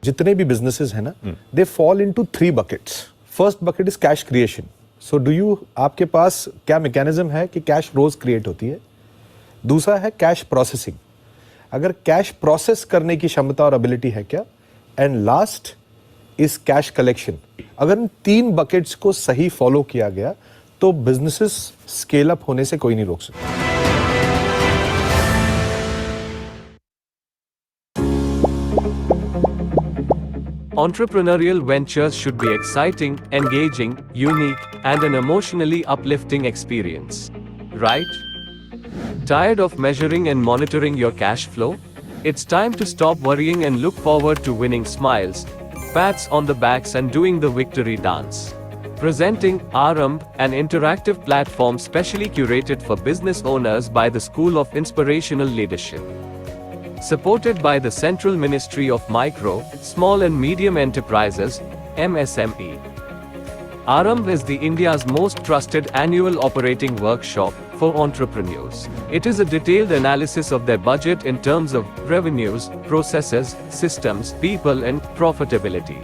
जितने भी businesses हैं ना, they fall into 3 buckets. First bucket is cash creation. So do you, आपके पास क्या mechanism है कि cash रोज create होती है? दूसरा है cash processing. अगर cash process करने की क्षमता और ability है क्या? And last is cash collection. अगर इन 3 buckets को सही follow किया गया, तो businesses scale up होने से कोई नहीं रोक सकता. Entrepreneurial ventures should be exciting, engaging, unique, and an emotionally uplifting experience. Right? Tired of measuring and monitoring your cash flow? It's time to stop worrying and look forward to winning smiles, pats on the backs, and doing the victory dance. Presenting Aramb, an interactive platform specially curated for business owners by the School of Inspirational Leadership. Supported by the Central Ministry of Micro, Small and Medium Enterprises, MSME. Aramb is the India's most trusted annual operating workshop for entrepreneurs. It is a detailed analysis of their budget in terms of revenues, processes, systems, people, and profitability.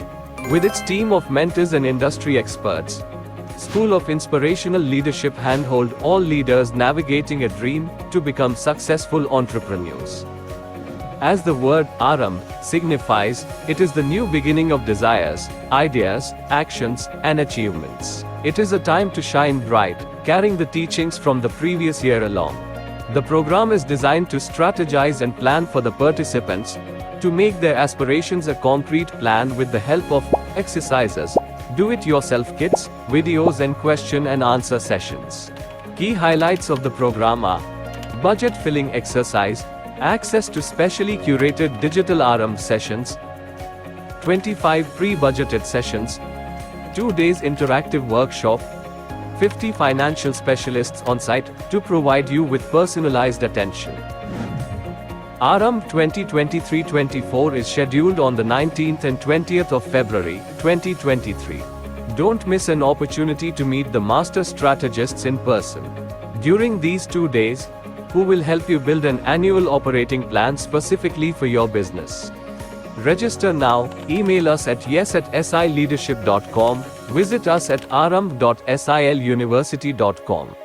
With its team of mentors and industry experts, School of Inspirational Leadership handhold all leaders navigating a dream to become successful entrepreneurs. As the word Aramb signifies, it is the new beginning of desires, ideas, actions, and achievements. It is a time to shine bright, carrying the teachings from the previous year along. The program is designed to strategize and plan for the participants, to make their aspirations a concrete plan with the help of exercises, do-it-yourself kits, videos, and question and answer sessions. Key highlights of the program are budget filling exercise, access to specially curated digital Aramb sessions, 25 pre-budgeted sessions, 2 days interactive workshop, 50 financial specialists on site to provide you with personalized attention. Aramb 2023-24 is scheduled on the 19th and 20th of February, 2023. Don't miss an opportunity to meet the master strategists in person. During these 2 days, who will help you build an annual operating plan specifically for your business. Register now, email us at yes@sileadership.com, visit us at aramb.siluniversity.com.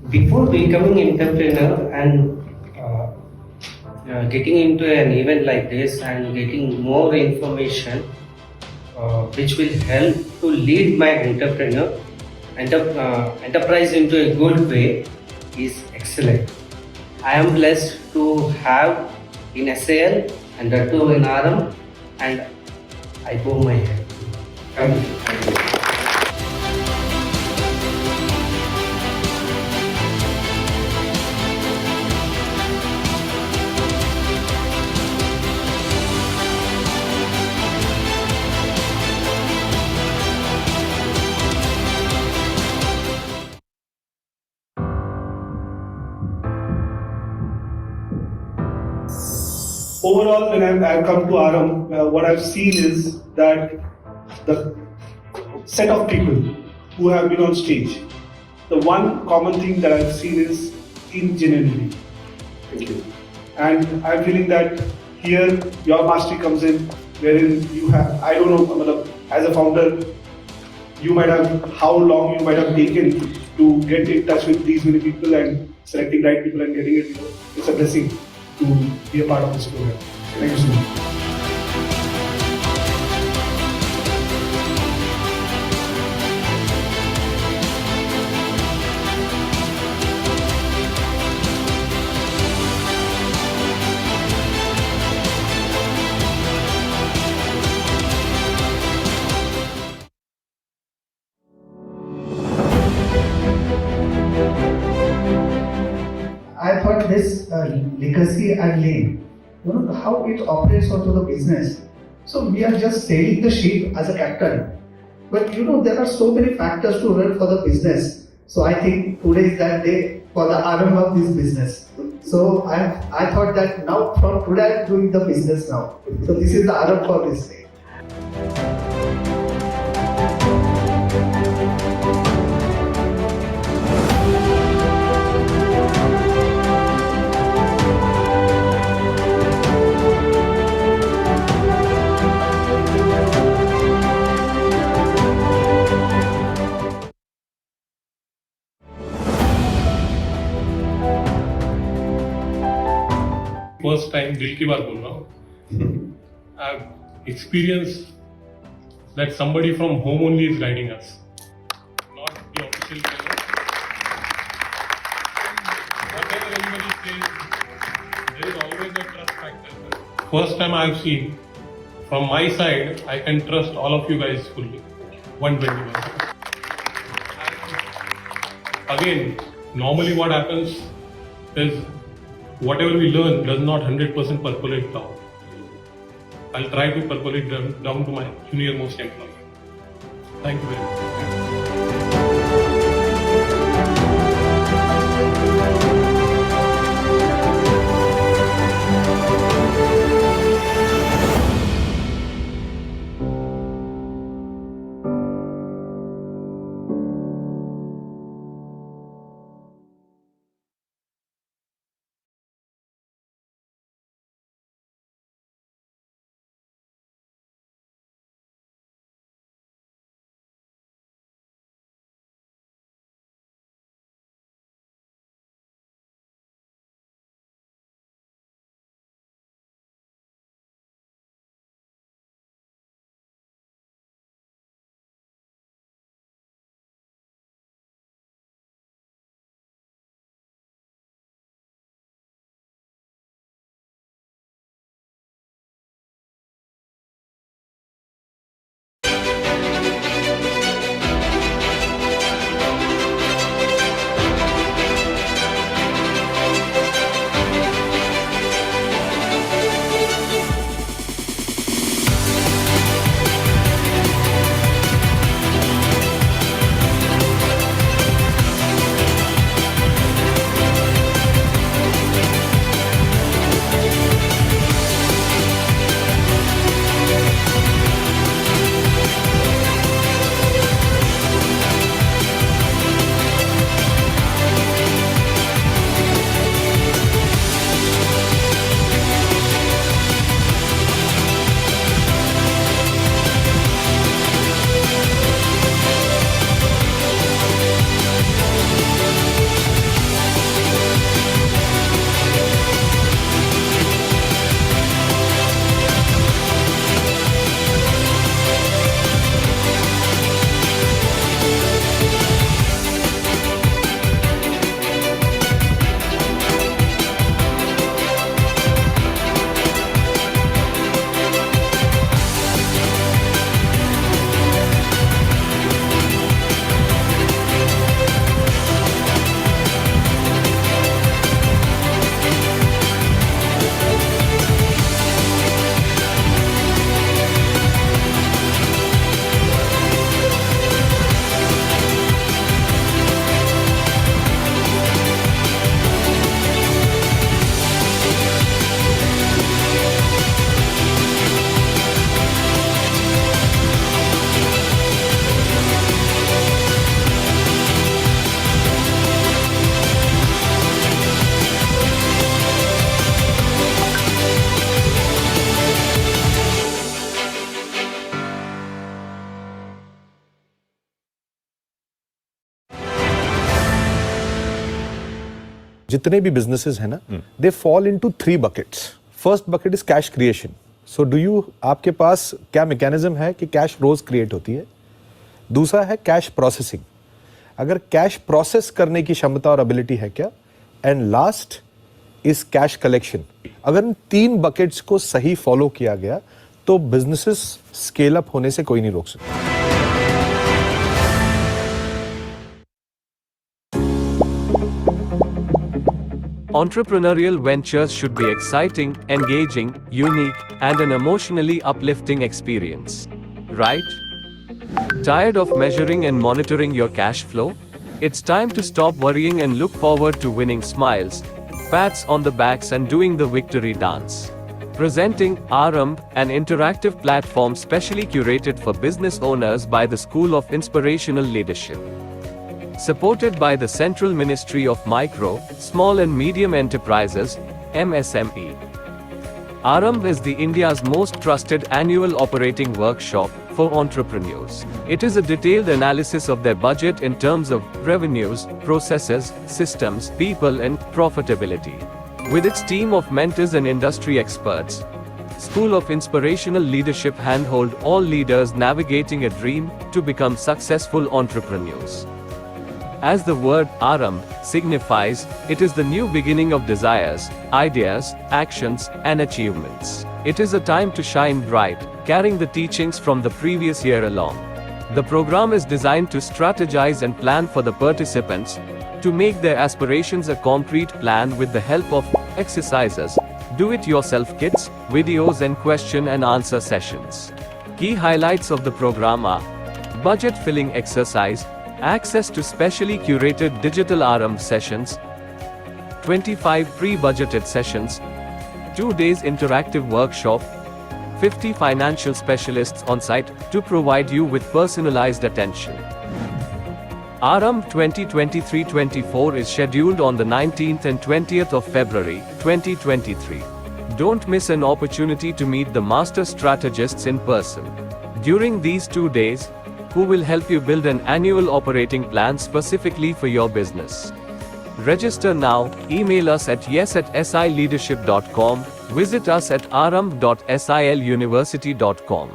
Before becoming entrepreneur and getting into an event like this and getting more information which will help to lead my enterprise into a good way is excellent. I am blessed to have in SAL and that too in Aramb, and I bow my head. Thank you. overall, when I've come to Aram, what I've seen is that the set of people who have been on stage, the one common thing that I've seen is ingenuity. Thank you. And I'm feeling that here your mastery comes in, wherein you have, I don't know, as a founder, you might have, how long you might have taken to get in touch with these many people and selecting right people and getting it. It's a blessing to be a part of this program. Thank you so much. I thought this legacy and lane, how it operates onto the business. So we are just sailing the ship as a captain. But there are so many factors to run for the business. So I think today is that day for the arm of this business. So I thought that now from today I'm doing the business now. So this is the arm for this day. First time दिल की बात बोल रहा हूँ I experience that somebody from home only is guiding us, not the official trainer. Whatever anybody says, there is always a trust factor. First time I have seen, from my side, I can trust all of you guys fully, 121. Again, normally what happens is whatever we learn does not 100% percolate down. I'll try to percolate down to my junior most employee. Thank you very much. जितने भी businesses हैं ना, they fall into three buckets. First bucket is cash creation. So do you, आपके पास क्या mechanism है कि cash rows create होती है? दूसरा है cash processing. अगर cash process करने की क्षमता और ability है क्या? And last is cash collection. अगर इन तीन buckets को सही follow किया गया, तो businesses scale up होने से कोई नहीं रोक सकता. Entrepreneurial ventures should be exciting, engaging, unique, and an emotionally uplifting experience. Right? Tired of measuring and monitoring your cash flow? It's time to stop worrying and look forward to winning smiles, pats on the backs, and doing the victory dance. Presenting Aram, an interactive platform specially curated for business owners by the School of Inspirational Leadership. Supported by the Central Ministry of Micro, Small and Medium Enterprises, MSME. Aram is the India's most trusted annual operating workshop for entrepreneurs. It is a detailed analysis of their budget in terms of revenues, processes, systems, people, and profitability. With its team of mentors and industry experts, School of Inspirational Leadership handhold all leaders navigating a dream to become successful entrepreneurs. As the word Aram signifies, it is the new beginning of desires, ideas, actions, and achievements. It is a time to shine bright, carrying the teachings from the previous year along. The program is designed to strategize and plan for the participants, to make their aspirations a concrete plan with the help of exercises, do-it-yourself kits, videos, and question and answer sessions. Key highlights of the program are budget filling exercise, access to specially curated digital Aram sessions, 25 pre-budgeted sessions, 2 days interactive workshop, 50 financial specialists on site to provide you with personalized attention. Aram 2023-24 is scheduled on the 19th and 20th of February 2023. Don't miss an opportunity to meet the master strategists in person. During these 2 days, who will help you build an annual operating plan specifically for your business. Register now, email us at yes@sileadership.com, visit us at aram.siluniversity.com.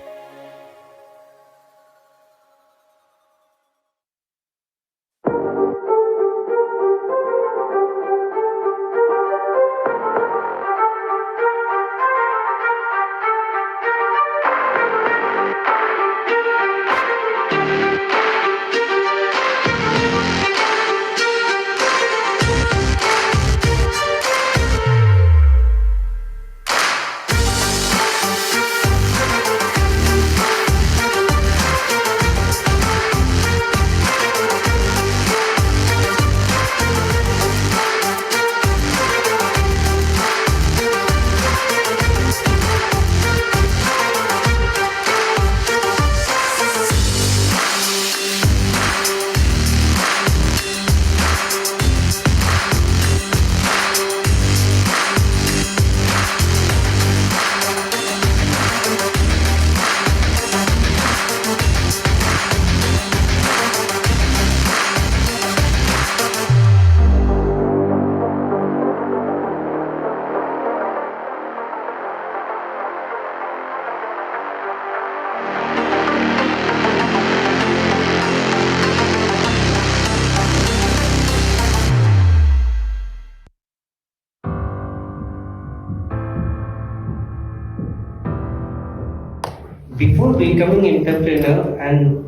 Before becoming entrepreneur and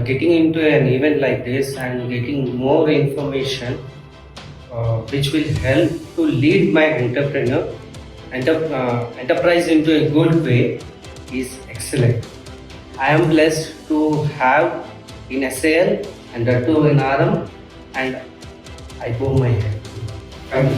getting into an event like this and getting more information which will help to lead my enterprise into a good way is excellent. I am blessed to have in SAL and that too in Aram, and I bow my head. Thank you.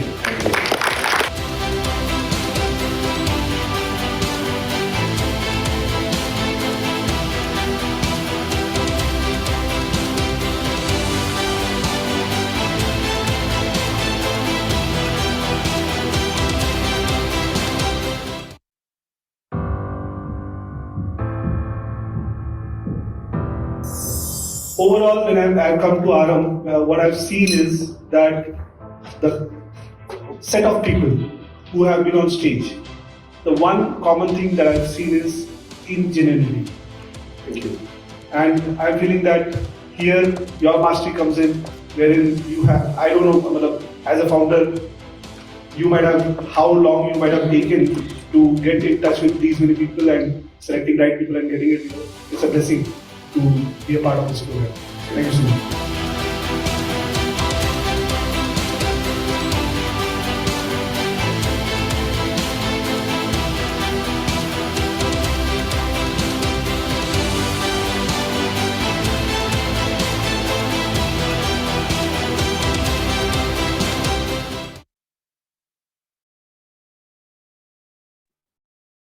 overall, when I've come to Aram, what I've seen is that the set of people who have been on stage, the one common thing that I've seen is ingenuity. Thank you. And I'm feeling that here your mastery comes in, wherein you have, I don't know, as a founder, you might have, how long you might have taken to get in touch with these many people and selecting right people and getting it. It's a blessing to be a part of this program. Thank you so much.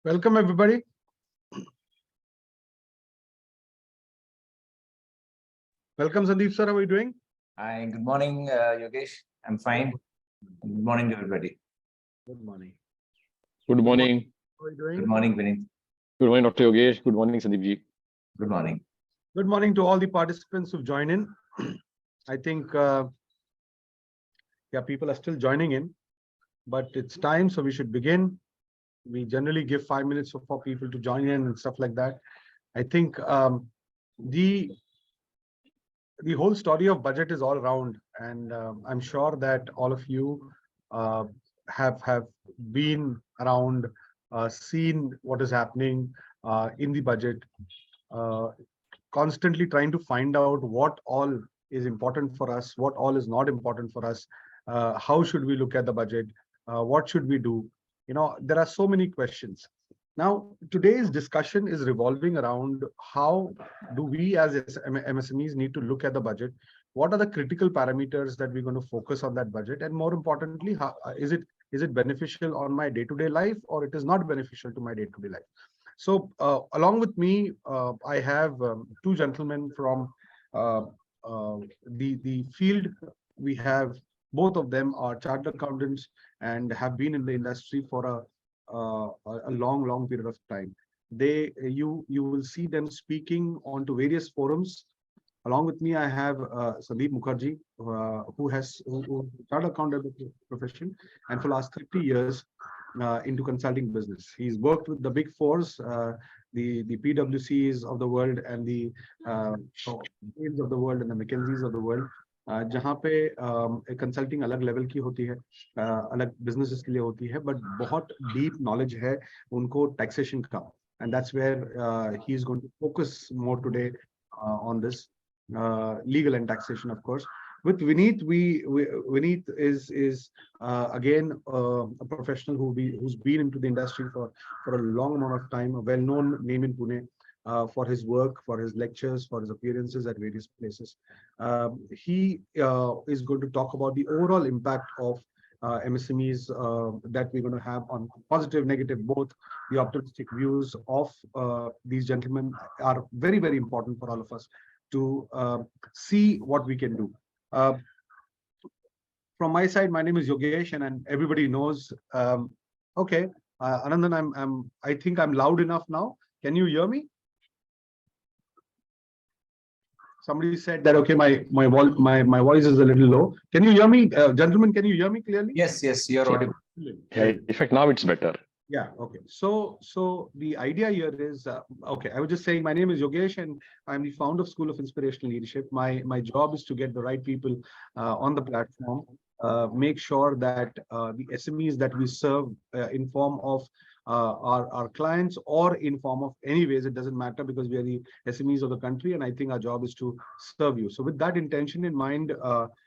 Welcome, everybody. Welcome, Sandeep sir. How are you doing? Hi, good morning, Yogesh. I'm fine. Good morning, everybody. Good morning. Good morning. How are you doing? Good morning, Vinit. Good morning, Dr. Yogesh. Good morning, Sandeep ji. Good morning. Good morning to all the participants who've joined in. I think, yeah, people are still joining in, but it's time, so we should begin. We generally give 5 minutes for people to join in and stuff like that. I think the whole story of budget is all around, and I'm sure that all of you have been around, seen what is happening in the budget, constantly trying to find out what all is important for us, what all is not important for us, how should we look at the budget, what should we do? You know, there are so many questions. Now, today's discussion is revolving around how do we as MSMEs need to look at the budget? What are the critical parameters that we're going to focus on that budget? And more importantly, how, is it beneficial on my day-to-day life, or it is not beneficial to my day-to-day life? So along with me, I have two gentlemen from the field. We have, both of them are chartered accountants and have been in the industry for a long period of time. You will see them speaking onto various forums. Along with me, I have Sandeep Mukherjee, who chartered accountant profession, and for the last 30 years into consulting business. He's worked with the big fours, the PwCs of the world, and the Bains of the world, and the McKinseys of the world. जहाँ पे consulting अलग level की होती है, अलग businesses के लिए होती है, बट बहुत डीप नॉलेज है उनको टैक्सेशन का, and that's where he is going to focus more today on this legal and taxation, of course. With Vinit, Vinit is again a professional who's been into the industry for a long amount of time, a well-known name in Pune. For his work, for his lectures, for his appearances at various places. He is going to talk about the overall impact of MSMEs that we're going to have on positive, negative, both. The optimistic views of these gentlemen are very, very important for all of us to see what we can do. From my side, my name is Yogesh, and everybody knows. Okay, Anandan, I think I'm loud enough now. Can you hear me? Somebody said that, okay, my voice is a little low. Can you hear me, gentlemen? Can you hear me clearly? Yes, you're audible. Yeah, in fact, now it's better. Yeah. Okay. So the idea here is, okay, I was just saying, my name is Yogesh, and I'm the founder of School of Inspirational Leadership. My job is to get the right people on the platform, make sure that the SMEs that we serve in form of our clients, or in form of anyways, it doesn't matter, because we are the SMEs of the country, and I think our job is to serve you. So with that intention in mind,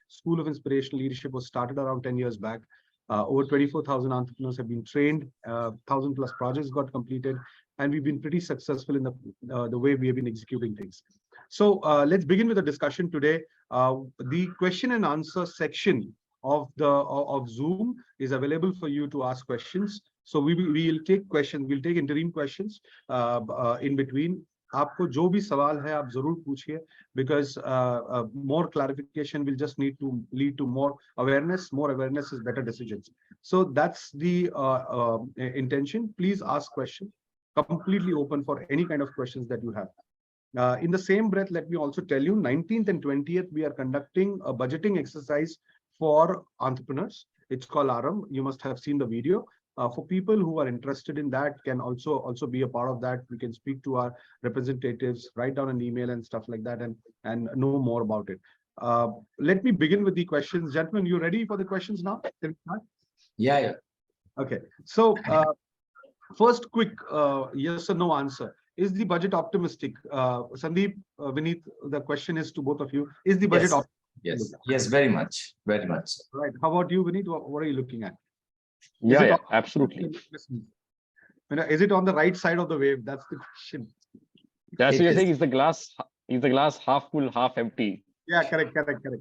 School of Inspirational Leadership was started around 10 years back. Over 24,000 entrepreneurs have been trained, 1,000 plus projects got completed, and we've been pretty successful in the way we have been executing things. So let's begin with the discussion today. The question and answer section of Zoom is available for you to ask questions. So we'll take questions, we'll take interim questions in between. आपको जो भी सवाल है आप जरूर पूछिए, because more clarification will just lead to more awareness. More awareness is better decisions. So that's the intention. Please ask questions. Completely open for any kind of questions that you have. In the same breath, let me also tell you, 19th and 20th, we are conducting a budgeting exercise for entrepreneurs. It's called ARAM. You must have seen the video. For people who are interested in that, can also be a part of that. We can speak to our representatives, write down an email and stuff like that, and know more about it. Let me begin with the questions. Gentlemen, you ready for the questions now? Can we start? Yeah. Okay. So first quick yes or no answer. Is the budget optimistic? Sandeep, Vineet, the question is to both of you. Is the budget optimistic? Yes, very much. Right. How about you, Vineet? What are you looking at? Yeah, absolutely. Is it on the right side of the wave? That's the question. That's It what you're is. saying. Is the glass half full, half empty? Yeah, correct.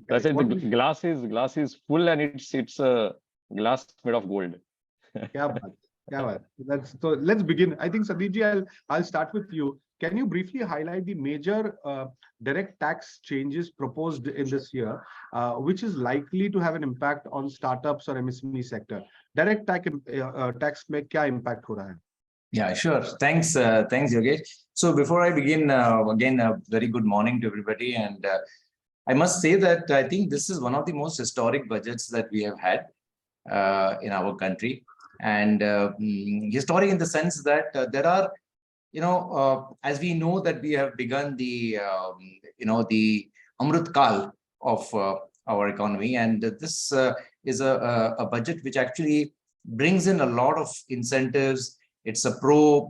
That's it. What The glass is full, and it's a glass made of gold. Yeah, so let's begin. I think Sandeepji, I'll start with you. Can you briefly highlight the major direct tax changes proposed in this year, which is likely to have an impact on startups or MSME sector? Direct tax में क्या impact हो रहा है? Yeah, sure. Thanks, Yogesh. So before I begin, again, a very good morning to everybody. And I must say that I think this is one of the most historic budgets that we have had in our country. And historic in the sense that there are, as we know that we have begun the, the Amrit Kal of our economy. And this is a budget which actually brings in a lot of incentives. It's a pro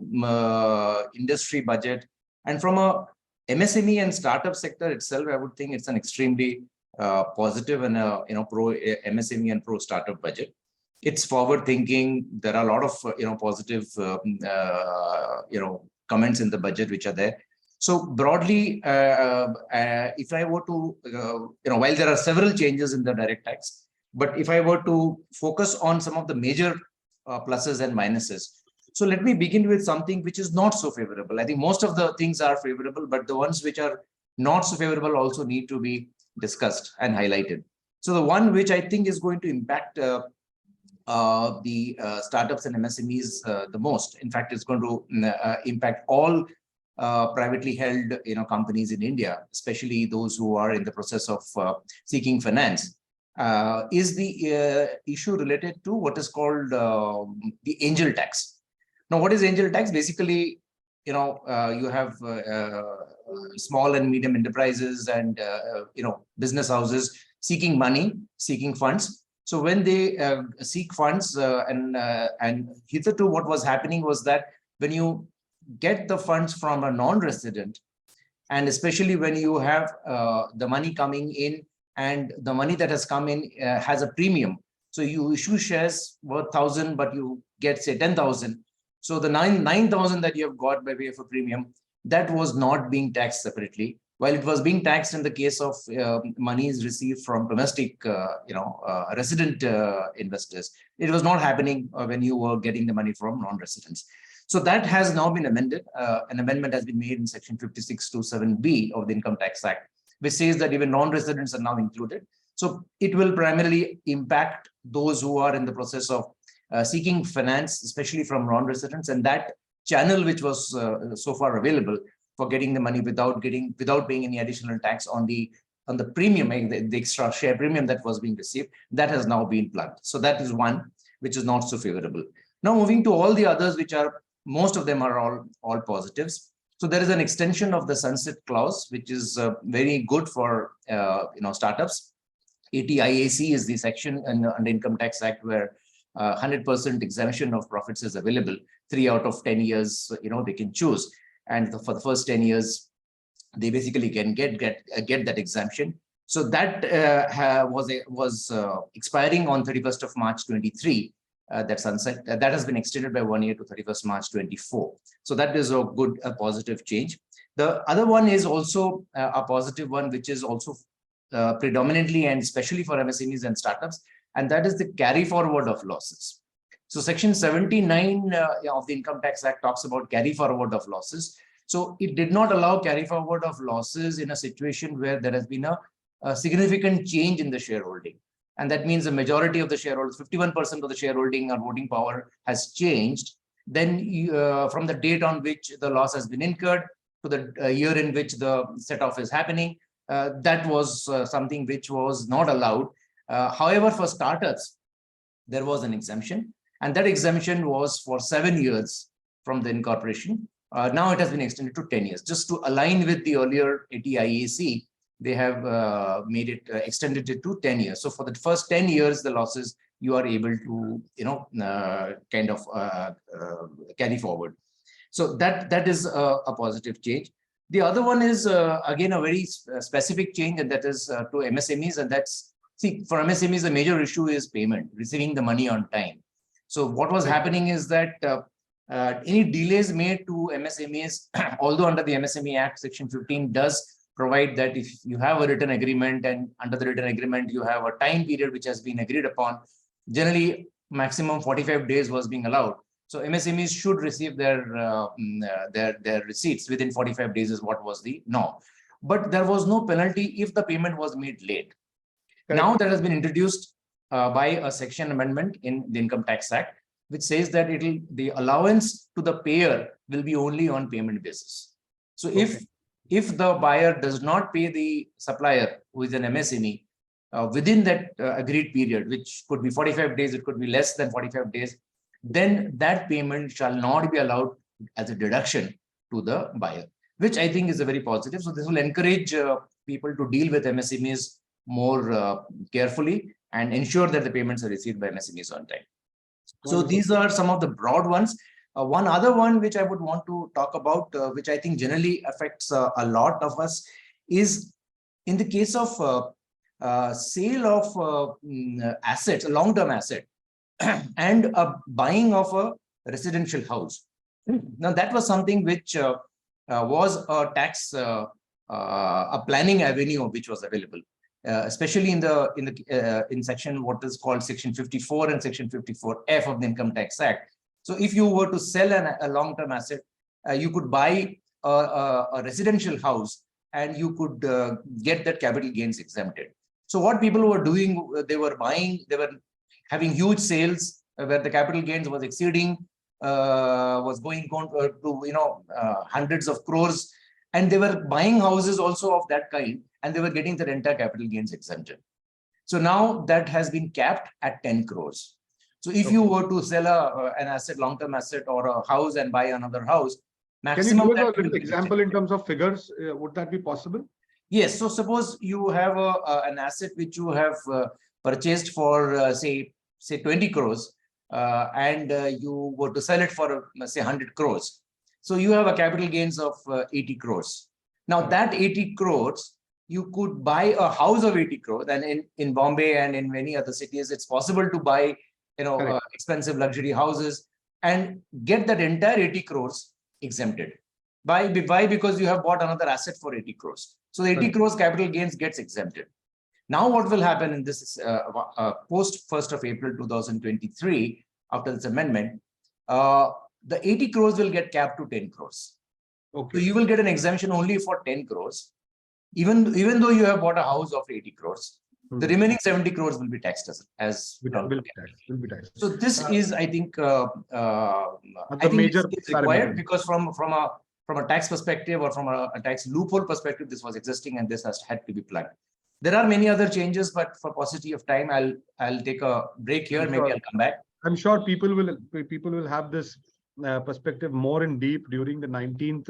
industry budget. And from a MSME and startup sector itself, I would think it's an extremely positive and pro MSME and pro startup budget. It's forward thinking. There are a lot of positive comments in the budget which are there. So broadly, if I were to while there are several changes in the direct tax, but if I were to focus on some of the major pluses and minuses. So let me begin with something which is not so favorable. I think most of the things are favorable, but the ones which are not so favorable also need to be discussed and highlighted. So the one which I think is going to impact the startups and MSMEs the most, in fact, it's going to impact all privately held companies in India, especially those who are in the process of seeking finance, is the issue related to what is called the angel tax. Now, what is angel tax? Basically, you have small and medium enterprises and business houses seeking money, seeking funds. So when they seek funds and hitherto what was happening was that when you get the funds from a non-resident, and especially when you have the money coming in and the money that has come in has a premium. So you issue shares worth 1,000, but you get say 10,000. So the 9,000 that you have got by way of a premium, that was not being taxed separately, while it was being taxed in the case of monies received from domestic, resident investors. It was not happening when you were getting the money from non-residents. So that has now been amended. An amendment has been made in section 5627B of the Income Tax Act, which says that even non-residents are now included. So it will primarily impact those who are in the process of seeking finance, especially from non-residents, and that channel which was so far available for getting the money without paying any additional tax on the premium, the extra share premium that was being received, that has now been plugged. So that is one which is not so favorable. Now moving to all the others, which are most of them are all positives. So there is an extension of the sunset clause, which is very good for startups. 80IAC is the section under Income Tax Act where 100% exemption of profits is available. 3 out of 10 years, they can choose, and for the first 10 years, they basically can get that exemption. So that was expiring on 31st of March 23. That sunset that has been extended by 1 year to 31st March 24. So that is a good, positive change. The other one is also a positive one, which is also predominantly and especially for MSMEs and startups, and that is the carry forward of losses. So section 79 of the Income Tax Act talks about carry forward of losses. So it did not allow carry forward of losses in a situation where there has been a significant change in the shareholding. And that means the majority of the shareholders, 51% of the shareholding or voting power has changed. Then from the date on which the loss has been incurred, to the year in which the set off is happening. That was something which was not allowed. However, for startups, there was an exemption, and that exemption was for 7 years from the incorporation. Now it has been extended to 10 years, just to align with the earlier ATIAC. They have made it extended it to 10 years. So for the first 10 years, the losses you are able to, kind of carry forward. So that is a positive change. The other one is again a very specific change, and that is to MSMEs, and that's, see, for MSMEs the major issue is payment, receiving the money on time. So what was happening is that any delays made to MSMEs, although under the MSME Act Section 15 does provide that if you have a written agreement, and under the written agreement you have a time period which has been agreed upon, generally maximum 45 days was being allowed. So MSMEs should receive their receipts within 45 days is what was the norm. But there was no penalty if the payment was made late. Correct. Now that has been introduced by a section amendment in the Income Tax Act, which says that the allowance to the payer will be only on payment basis. So if the buyer does not pay the supplier who is an MSME within that agreed period, which could be 45 days, it could be less than 45 days, then that payment shall not be allowed as a deduction to the buyer, which I think is a very positive. So this will encourage people to deal with MSMEs more carefully and ensure that the payments are received by MSMEs on time. So these are some of the broad ones. One other one which I would want to talk about, which I think generally affects a lot of us, is in the case of sale of assets, a long-term asset, and a buying of a residential house. Now that was something which was a tax, a planning avenue which was available, especially in section what is called Section 54 and Section 54F of the Income Tax Act. So if you were to sell a long-term asset, you could buy a residential house and you could get that capital gains exempted. So what people were doing, they were having huge sales where the capital gains was exceeding, was going to hundreds of crores, and they were buying houses also of that kind, and they were getting the entire capital gains exempted. So now that has been capped at 10 crores. So if you were to sell an asset, long-term asset, or a house and buy another house, maximum. Can you give us a little example in terms of figures? Would that be possible? Yes. So suppose you have an asset which you have purchased for say 20 crores, and you were to sell it for say 100 crores. So you have a capital gains of 80 crores. Now that 80 crores, you could buy a house of 80 crores, and in Bombay and in many other cities, it's possible to buy expensive luxury houses and get that entire 80 crores exempted. Why? Because you have bought another asset for 80 crores. So the 80 crores capital gains gets exempted. Now what will happen in this post 1st of April 2023, after this amendment, the 80 crores will get capped to 10 crores. Okay. So you will get an exemption only for 10 crores, even though you have bought a house of 80 crores. The remaining 70 crores will be taxed as will be taxed. So this is, I think, major required, because from a tax perspective or from a tax loophole perspective, this was existing and this had to be plugged. There are many other changes, but for paucity of time, I'll take a break here. Maybe I'll come back. I'm sure people will have this perspective more in deep during the 19th,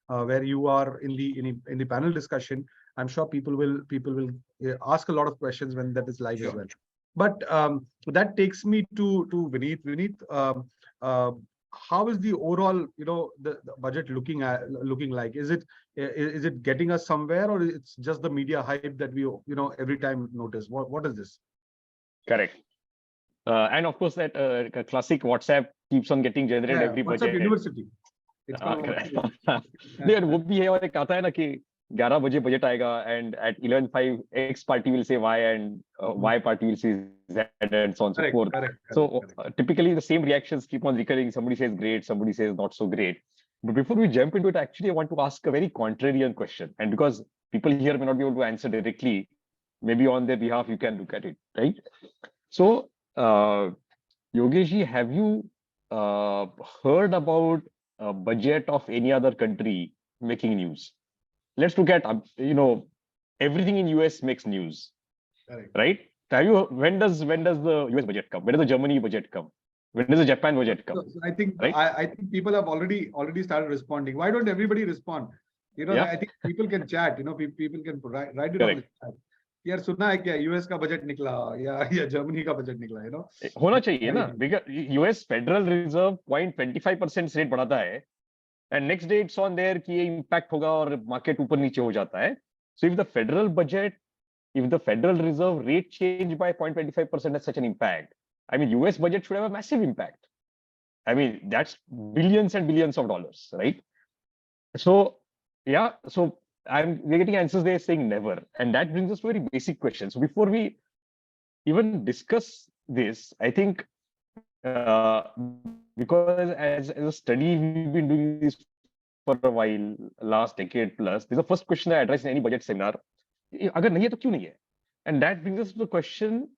where you are in the panel discussion. I'm sure people will ask a lot of questions when that is live as well. But that takes me to Vineet. Vineet, how is the overall the budget looking like? Is it getting us somewhere, or it's just the media hype that we every time notice? What is this? Correct. And of course that classic WhatsApp keeps on getting generated every budget. WhatsApp University. वो भी है, और एक आता है ना कि 11 बजे budget आएगा, and at 11:05 X party will say Y, and Y party will say Z, and so on and so forth. So typically the same reactions keep on recurring. Somebody says great, somebody says not so great. But before we jump into it, actually I want to ask a very contrarian question, and because people here may not be able to answer directly, maybe on their behalf you can look at it, right? So Yogesh, have you heard about a budget of any other country making news. Let's look at, everything in US makes news, Correct. right? When does the US budget come? When does the Germany budget come? When does the Japan budget come? So I think Right? I think people have already started responding. Why don't everybody respond? Yeah. I think people can chat. People can write it on the chat. यार सुना है क्या US का budget निकला या Germany का budget निकला होना चाहिए ना, because US Federal Reserve 0.25% rate बढ़ाता है and next day it's on there कि ये impact होगा और market ऊपर नीचे हो जाता है. So if the Federal Reserve rate change by 0.25% has such an impact, I mean US budget should have a massive impact. I mean that's billions and billions of dollars, right? So yeah, so we're getting answers there saying never, and that brings us to very basic questions. So before we even discuss this, I think because as a study we've been doing this for a while, last decade plus, this is the first question I address in any budget seminar. अगर नहीं है तो क्यों नहीं है? And that brings us to the question,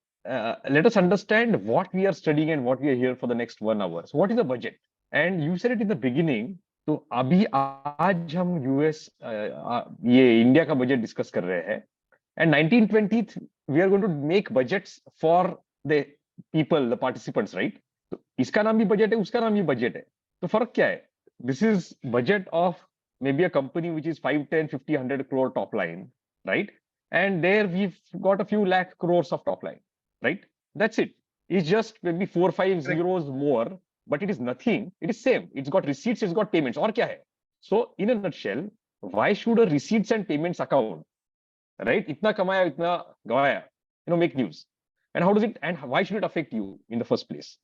let us understand what we are studying and what we are here for the next 1 hour. So what is the budget? And you said it in the beginning, तो अभी आज हम US ये India का budget discuss कर रहे हैं, and 1920 we are going to make budgets for the people, the participants, right? तो इसका नाम भी बजट है, उसका नाम भी बजट है, तो फर्क क्या है? This is budget of maybe a company which is 5, 10, 50, 100 crore top line, right? And there we've got a few lakh crores of top line, right? That's it. It's just maybe 4, 5 zeros more, but it is nothing. It is same. It's got receipts, it's got payments. और क्या है? So in a nutshell, why should a receipts and payments account, right? इतना कमाया, इतना गवाया, make news. And how does it, and why should it affect you in the first place?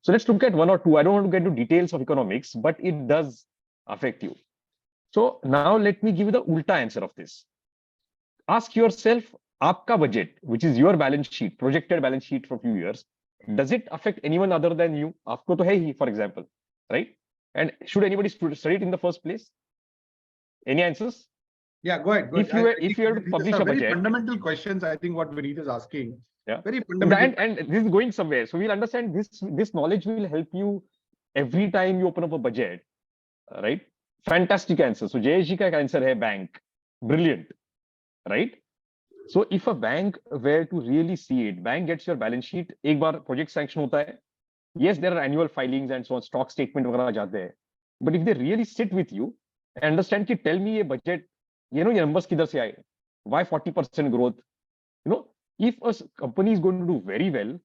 So let's look at one or two. I don't want to get into details of economics, but it does affect you. So now let me give you the ulta answer of this. Ask yourself, आपका budget, which is your balance sheet, projected balance sheet for a few years, does it affect anyone other than you? आपको तो है ही, for example, right? And should anybody study it in the first place? Any answers? Yeah, go ahead. If you have to publish a budget, very fundamental questions, I think what Vineet is asking. Yeah, very fundamental. And this is going somewhere. So we'll understand this knowledge will help you every time you open up a budget, right? Fantastic answer. So JSG का answer है bank. Brilliant, right? So if a bank were to really see it, bank gets your balance sheet, एक बार project sanction होता है. Yes, there are annual filings and so on, stock statement वगैरह जाते हैं. But if they really sit with you and understand कि tell me ये budget, ये numbers किधर से आए? Why 40% growth? If a company is going to do very well,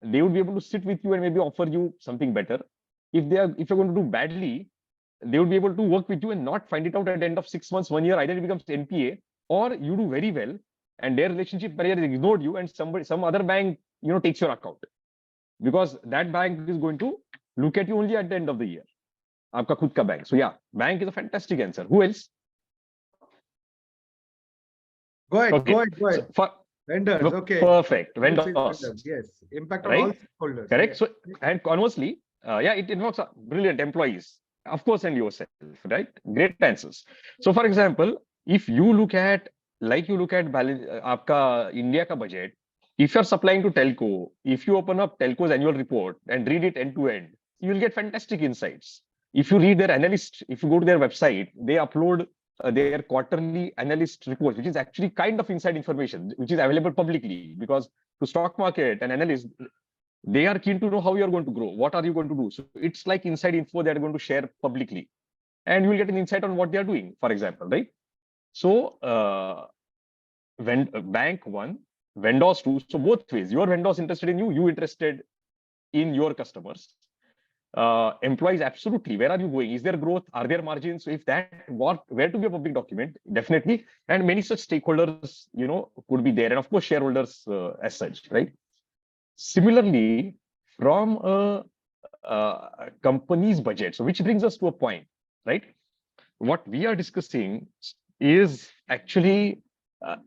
they would be able to sit with you and maybe offer you something better. If you're going to do badly, they would be able to work with you and not find it out at the end of 6 months, 1 year, either it becomes NPA or you do very well and their relationship manager has ignored you and some other bank, takes your account. Because that bank is going to look at you only at the end of the year. Aapka khud ka bank. So yeah, bank is a fantastic answer. Who else? Go ahead, Okay. go ahead. So Vendors, okay. Perfect. Vendors. Yes. Impact on Right? all stakeholders. Correct. Yes. So, and conversely, it involves brilliant employees, of course, and yourself, right? Great answers. So, for example, if you look at balance, आपका India का budget, if you're supplying to telco, if you open up telco's annual report and read it end to end, you will get fantastic insights. If you read their analyst, if you go to their website, they upload their quarterly analyst reports, which is actually kind of inside information, which is available publicly, because to stock market and analysts, they are keen to know how you are going to grow. What are you going to do? So it's like inside info they are going to share publicly. And you will get an insight on what they are doing, for example, right? So bank one, vendors two. So both ways, your vendors interested in you, you interested in your customers. Employees, absolutely. Where are you going? Is there growth? Are there margins? So if that were to be a public document, definitely. And many such stakeholders, could be there. And of course, shareholders as such, right? Similarly, from a company's budget, so which brings us to a point, right? What we are discussing is actually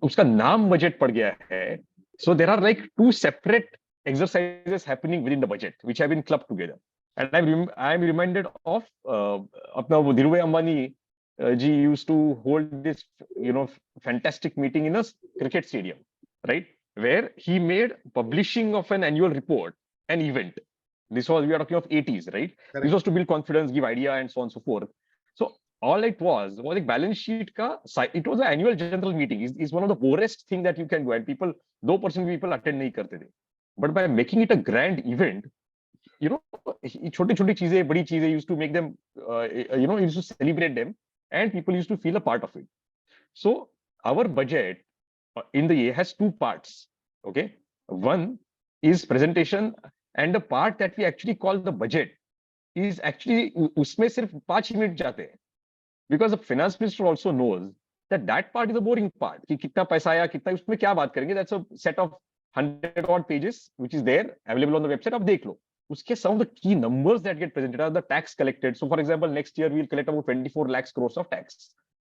uska naam budget pad gaya hai. So there are like two separate exercises happening within the budget, which have been clubbed together. And I'm reminded of Dhirubhai Ambani ji used to hold this, fantastic meeting in a cricket stadium, right? Where he made publishing of an annual report an event. We are talking of 80s, right? Correct. This was to build confidence, give idea, and so on and so forth. So all it was a balance sheet ka, it was an annual general meeting. Is one of the poorest thing that you can do, and people 2% people attend nahi karte the. But by making it a grand event, you know, छोटी छोटी चीजें बड़ी चीजें used to make them used to celebrate them, and people used to feel a part of it. So our budget in the year has two parts. Okay, one is presentation, and the part that we actually call the budget is actually उसमें सिर्फ 5 minute जाते हैं, because the finance minister also knows that part is the boring part. कि कितना पैसा आया, कितना उसमें क्या बात करेंगे, that's a set of 100 odd pages which is there available on the website. अब देख लो उसके some of the key numbers that get presented are the tax collected. So for example, next year we'll collect about 24 lakhs crores of tax.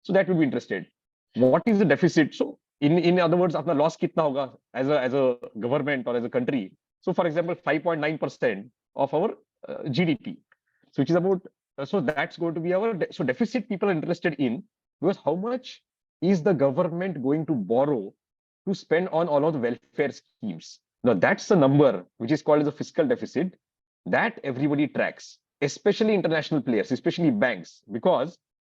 So that will be interested. What is the deficit? So in other words, अपना loss कितना होगा as a government or as a country? So for example, 5.9% of our GDP. So which is about, so that's going to be our, so deficit people are interested in, because how much is the government going to borrow to spend on all of the welfare schemes? Now that's the number which is called as a fiscal deficit that everybody tracks, especially international players, especially banks, because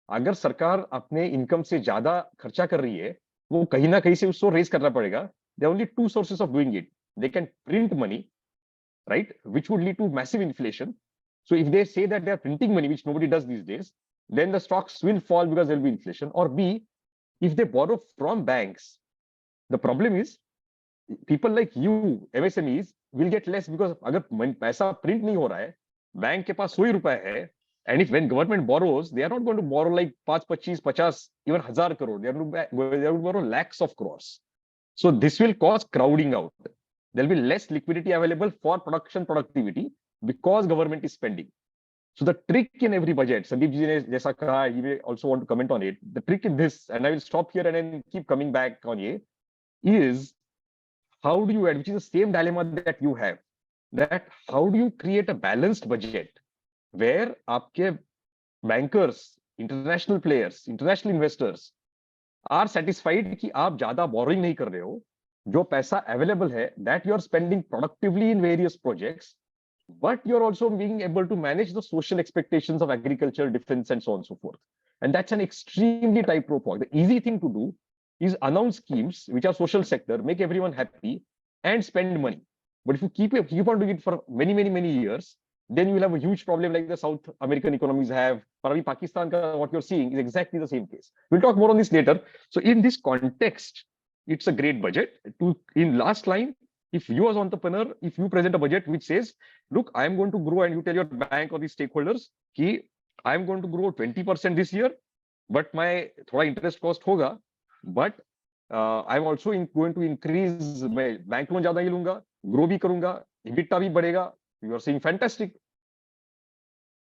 अगर सरकार अपने income से ज्यादा खर्चा कर रही है, वो कहीं ना कहीं से उसको रेज करना पड़ेगा. There are only two sources of doing it. They can print money, right, which would lead to massive inflation. So if they say that they are printing money, which nobody does these days, then the stocks will fall because there will be inflation. Or B, if they borrow from banks, the problem is people like you, MSMEs, will get less, because अगर पैसा print नहीं हो रहा है, bank के पास 100 रुपए है, and if when government borrows, they are not going to borrow like 5, 25, 50, even 1,000 crore. They are going to borrow lakhs of crores. So this will cause crowding out. There will be less liquidity available for production productivity because government is spending. So the trick in every budget, Sandeep ji ne jaisa kaha, you may also want to comment on it. The trick in this, and I will stop here and then keep coming back on it, is how do you add, which is the same dilemma that you have, that how do you create a balanced budget where आपके bankers, international players, international investors are satisfied कि आप ज्यादा borrowing नहीं कर रहे हो, जो पैसा available है, that you are spending productively in various projects, but you're also being able to manage the social expectations of agriculture, defense, and so on and so forth. And that's an extremely tightrope walk. The easy thing to do is announce schemes which are social sector, make everyone happy, and spend money. But if you keep on doing it for many years, then you will have a huge problem like the South American economies have. For Pakistan, what you're seeing is exactly the same case. We'll talk more on this later. So in this context, it's a great budget. In last line, if you as entrepreneur, if you present a budget which says, look, I am going to grow, and you tell your bank or the stakeholders कि I am going to grow 20% this year, but my थोड़ा interest cost होगा, but I am also going to increase, मैं bank loan ज़्यादा ही लूँगा, grow भी करूँगा, EBITDA भी बढ़ेगा. You are saying fantastic,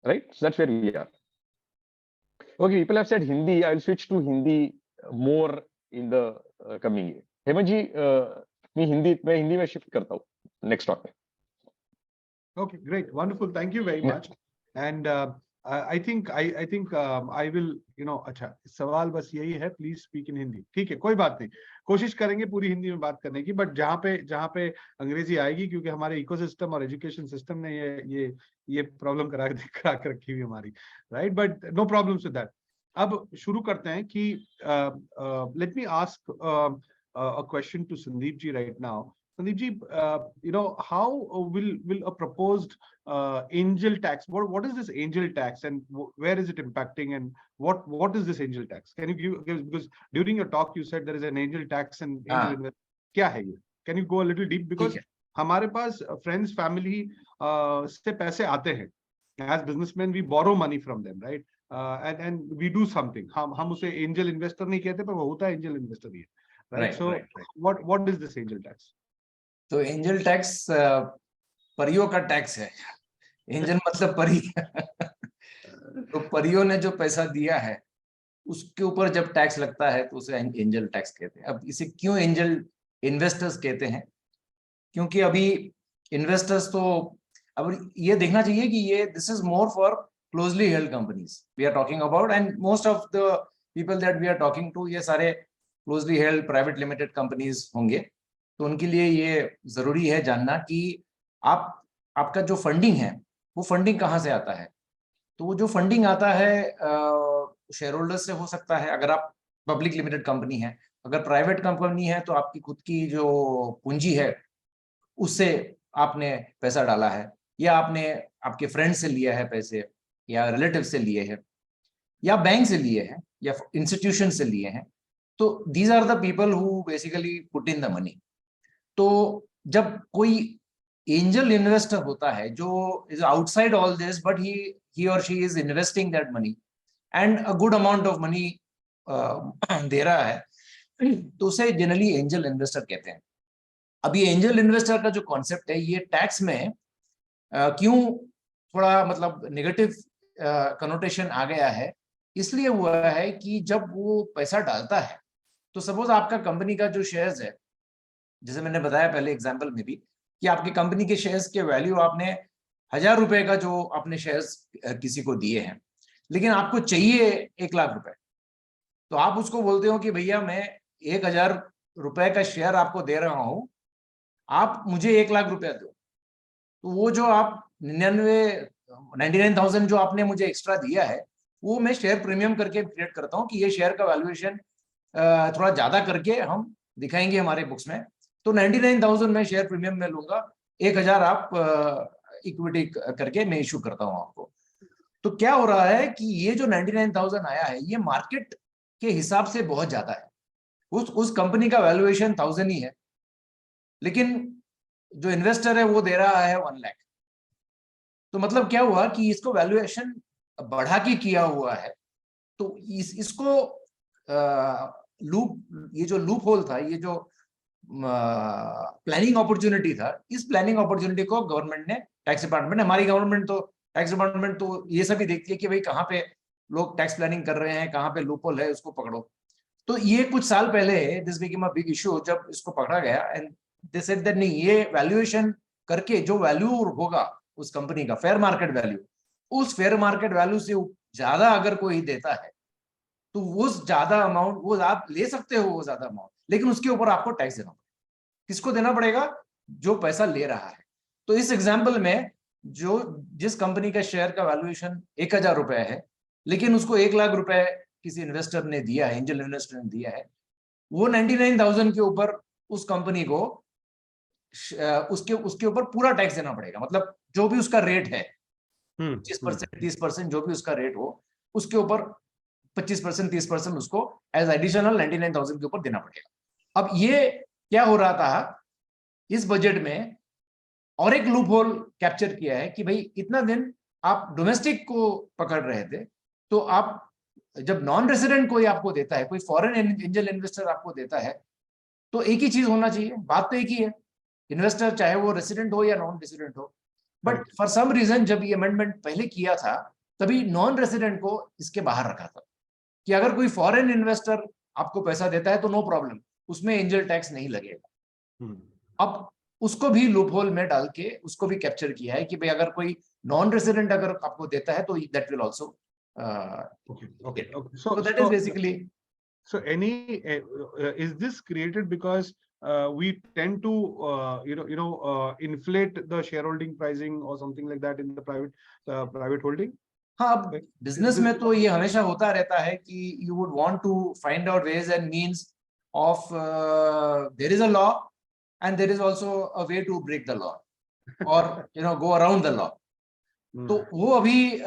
right? So that's where we are. Okay, people have said Hindi. I will switch to Hindi more in the coming year. Hemant जी, मैं हिंदी में shift करता हूँ next talk. Okay, great, wonderful. Thank you very much. And I think I will, अच्छा, सवाल बस यही है, please speak in Hindi. ठीक है, कोई बात नहीं, कोशिश करेंगे पूरी हिंदी में बात करने की, बट जहाँ पे अंग्रेजी आएगी, क्योंकि हमारे इकोसिस्टम और एजुकेशन सिस्टम ने ये प्रॉब्लम करा के रखी हुई हमारी, right, but no problems with that. अब शुरू करते हैं कि let me ask a question to Sandeep ji right now. Sandeep ji, how will a proposed angel tax? What is this angel tax, and where is it impacting, and what is this angel tax? Can you give, because during your talk you said there is an angel tax and angel investment. क्या है ये? Can you go a little deep, because हमारे पास friends, family से पैसे आते हैं. As businessmen, we borrow money from them, right? And we do something. हम उसे angel investor नहीं कहते, पर वो होता है angel investor ही है. Right. So what is this angel tax? तो एंजल टैक्स परियों का टैक्स है. एंजल मतलब परी. तो परियों ने जो पैसा दिया है उसके ऊपर जब टैक्स लगता है तो उसे एंजल टैक्स कहते हैं. अब इसे क्यों एंजल इन्वेस्टर्स कहते हैं? क्योंकि अभी इन्वेस्टर्स तो अब ये देखना चाहिए कि ये this is more for closely held companies we are talking about, and most of the people that we are talking to ये सारे closely held private limited companies होंगे. तो उनके लिए ये जरूरी है जानना कि आपका जो फंडिंग है वो फंडिंग कहाँ से आता है. तो वो जो फंडिंग आता है शेयर होल्डर से हो सकता है, अगर आप पब्लिक लिमिटेड कंपनी है। अगर प्राइवेट कंपनी है तो आपकी खुद की जो पूंजी है उससे आपने पैसा डाला है, या आपने आपके फ्रेंड से लिया है पैसे, या रिलेटिव से लिए हैं, या बैंक से लिए हैं, या इंस्टीट्यूशन से लिए हैं। तो these are the people who basically put in the money. तो जब कोई एंजल इन्वेस्टर होता है जो is outside all this, but he और she is investing that money and a good amount of money दे रहा है, तो उसे जनरली एंजल इन्वेस्टर कहते हैं। अब ये एंजल इन्वेस्टर का जो कॉन्सेप्ट है, ये टैक्स में क्यों थोड़ा मतलब नेगेटिव कनोटेशन आ गया है, इसलिए हुआ है कि जब वो पैसा डालता है, तो सपोज आपका कंपनी का जो शेयर्स है, जैसे मैंने बताया पहले एग्जांपल में भी, कि आपकी कंपनी के शेयर्स के वैल्यू आपने 1000 रुपए का जो आपने शेयर्स किसी को दिए हैं, लेकिन आपको चाहिए 1 लाख रुपए, तो आप उसको बोलते हो कि भैया मैं 1000 रुपए का शेयर आपको दे रहा हूं, आप मुझे 1 लाख रुपया दो। तो वो जो आप 99,000 जो आपने मुझे एक्स्ट्रा दिया है, वो मैं शेयर प्रीमियम करके क्रिएट करता हूँ कि ये शेयर का वैल्यूएशन थोड़ा ज्यादा करके हम दिखाएंगे हमारे बुक्स में। तो 99,000 मैं शेयर प्रीमियम में लूंगा, 1000 आप इक्विटी करके मैं इशू करता हूँ आपको। तो क्या हो रहा है कि ये जो 99,000 आया है, ये मार्केट के हिसाब से बहुत ज्यादा है। उस कंपनी का वैल्यूएशन 1000 ही है, लेकिन जो इन्वेस्टर है वो दे रहा है 1 लाख। तो मतलब क्या हुआ कि इसको वैल्यूएशन बढ़ा के किया हुआ है। तो इसको लूप, ये जो लूप होल था, ये जो प्लानिंग अपॉर्चुनिटी था, इस प्लानिंग अपॉर्चुनिटी को गवर्नमेंट ने, टैक्स डिपार्टमेंट, हमारी गवर्नमेंट तो, टैक्स डिपार्टमेंट तो ये सभी देखती है कि भाई कहाँ पे लोग टैक्स प्लानिंग कर रहे हैं, कहाँ पे लूप होल है, उसको पकड़ो। तो ये कुछ साल पहले this became a big issue जब इसको पकड़ा गया, एंड दे सेड दैट नहीं, ये वैल्यूएशन करके जो वैल्यू होगा उस कंपनी का, फेयर मार्केट वैल्यू, उस फेयर मार्केट वैल्यू से ज्यादा अगर कोई देता है, तो वो ज्यादा अमाउंट वो आप ले सकते हो, वो ज्यादा अमाउंट, लेकिन उसके ऊपर आपको टैक्स देना पड़ेगा। किसको देना पड़ेगा? जो पैसा ले रहा है। तो इस एग्जाम्पल में जो जिस कंपनी का शेयर का वैल्यूएशन 1000 रुपए है, लेकिन उसको 1 लाख रुपए किसी इन्वेस्टर ने दिया है, एंजल इन्वेस्टर ने दिया है, वो 99,000 के ऊपर उस कंपनी को उसके उसके ऊपर पूरा टैक्स देना पड़ेगा। मतलब जो भी उसका रेट है, 25%, 30%, जो भी उसका रेट हो, उसके ऊपर 25%, 30% उसको एज एडिशनल 99,000 के ऊपर देना पड़ेगा। अब ये क्या हो रहा था इस बजट में, और एक लूप होल कैप्चर किया है कि भाई इतना दिन आप डोमेस्टिक को पकड़ रहे थे, तो आप जब नॉन रेसिडेंट कोई आपको देता है, कोई फॉरेन एंजल इन्वेस्टर आपको देता है, तो एक ही चीज होना चाहिए, बात तो एक ही है, इन्वेस्टर चाहे वो रेसिडेंट हो या नॉन रेसिडेंट हो। बट फॉर सम रीजन जब ये अमेंडमेंट पहले किया था, तभी नॉन रेसिडेंट को इसके बाहर रखा था कि अगर कोई फॉरेन इन्वेस्टर आपको पैसा देता है तो नो प्रॉब्लम, उसमें एंजल टैक्स नहीं लगेगा। अब उसको भी लूप होल में डाल के उसको भी कैप्चर किया है कि भाई अगर कोई नॉन रेसिडेंट अगर आपको देता है तो that will also Okay. so that is basically. So any is this created because we tend to inflate the shareholding pricing or something like that in the private holding? हाँ, अब business में तो ये हमेशा होता रहता है कि you would want to find out ways and means of there is a law and there is also a way to break the law और गो अराउंड द लॉ। तो वो अभी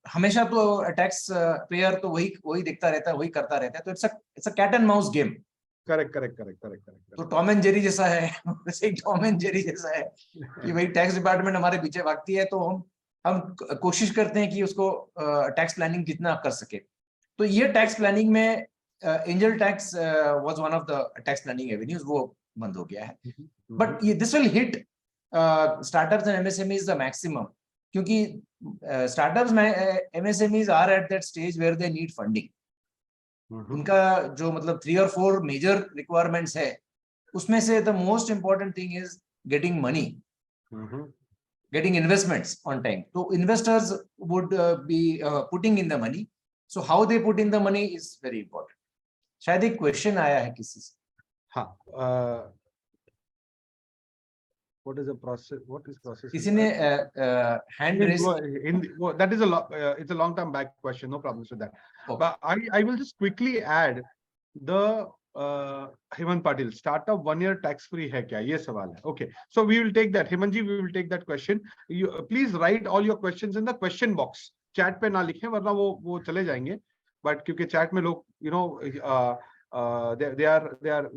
हमेशा तो टैक्स पेयर तो वही देखता रहता है, वही करता रहता है। तो it's a cat and mouse game. Correct. तो टॉम एंड जेरी जैसा है, वैसे टॉम एंड जेरी जैसा है कि भाई टैक्स डिपार्टमेंट हमारे पीछे भागती है, तो हम कोशिश करते हैं कि उसको टैक्स प्लानिंग जितना कर सके। तो ये टैक्स प्लानिंग में angel tax was one of the tax planning avenues, वो बंद हो गया है। बट ये this will hit startups and MSMEs the maximum, क्योंकि स्टार्टअप्स में MSMEs are at that stage where they need funding. उनका जो मतलब 3 और 4 मेजर रिक्वायरमेंट्स है, उसमें से the most important thing is getting money, getting investments on time. तो investors would be putting in the money, so how they put in the money is very important. शायद एक क्वेश्चन आया है किसी से। हाँ, What is the process? What is process? किसी ने hand raise. That is it's a long term back question. No problems with that. Okay. But I will just quickly add the Hemant Patil, startup 1 year tax free hai kya? Ye sawal hai. Okay, so we will take that. Hemant ji, we will take that question. You please write all your questions in the question box. Chat पे ना लिखें वरना वो चले जाएंगे. But क्योंकि chat में लोग they are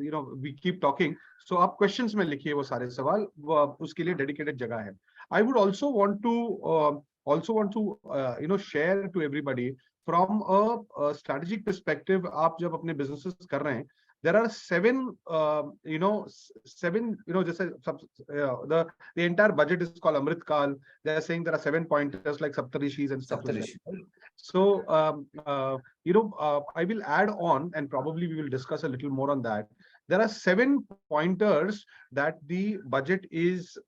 we keep talking. So आप questions में लिखिए वो सारे सवाल. उसके लिए dedicated जगह है. I would also want to share to everybody from a strategic perspective. आप जब अपने businesses कर रहे हैं, there are seven जैसे the entire budget is called Amrit Kal. They are saying there are 7 pointers like Saptarishis and stuff like that. So I will add on, and probably we will discuss a little more on that. There are 7 pointers that the budget is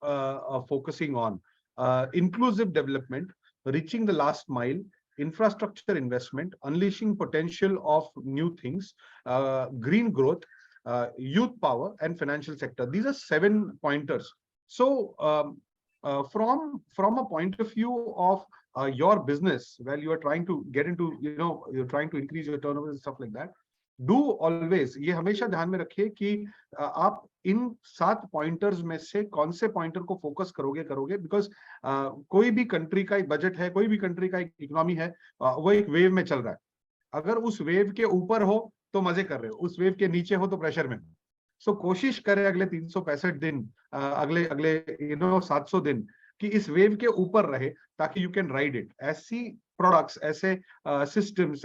focusing on: inclusive development, reaching the last mile, infrastructure investment, unleashing potential of new things, green growth, youth power, and financial sector. These are 7 pointers. So from a point of view of your business, while you are trying to get into, you're trying to increase your turnover and stuff like that, do always ये हमेशा ध्यान में रखिए कि आप इन 7 pointers में से कौन से पॉइंटर को फोकस करोगे बिकॉज कोई भी कंट्री का एक बजट है, कोई भी कंट्री का एक इकोनॉमी है, वो एक वेव में चल रहा है. अगर उस वेव के ऊपर हो तो मजे कर रहे हो, उस वेव के नीचे हो तो प्रेशर में. सो कोशिश करें अगले 365 दिन, अगले 700 दिन कि इस वेव के ऊपर रहे ताकि यू कैन राइड इट. ऐसी प्रोडक्ट्स, ऐसे सिस्टम्स,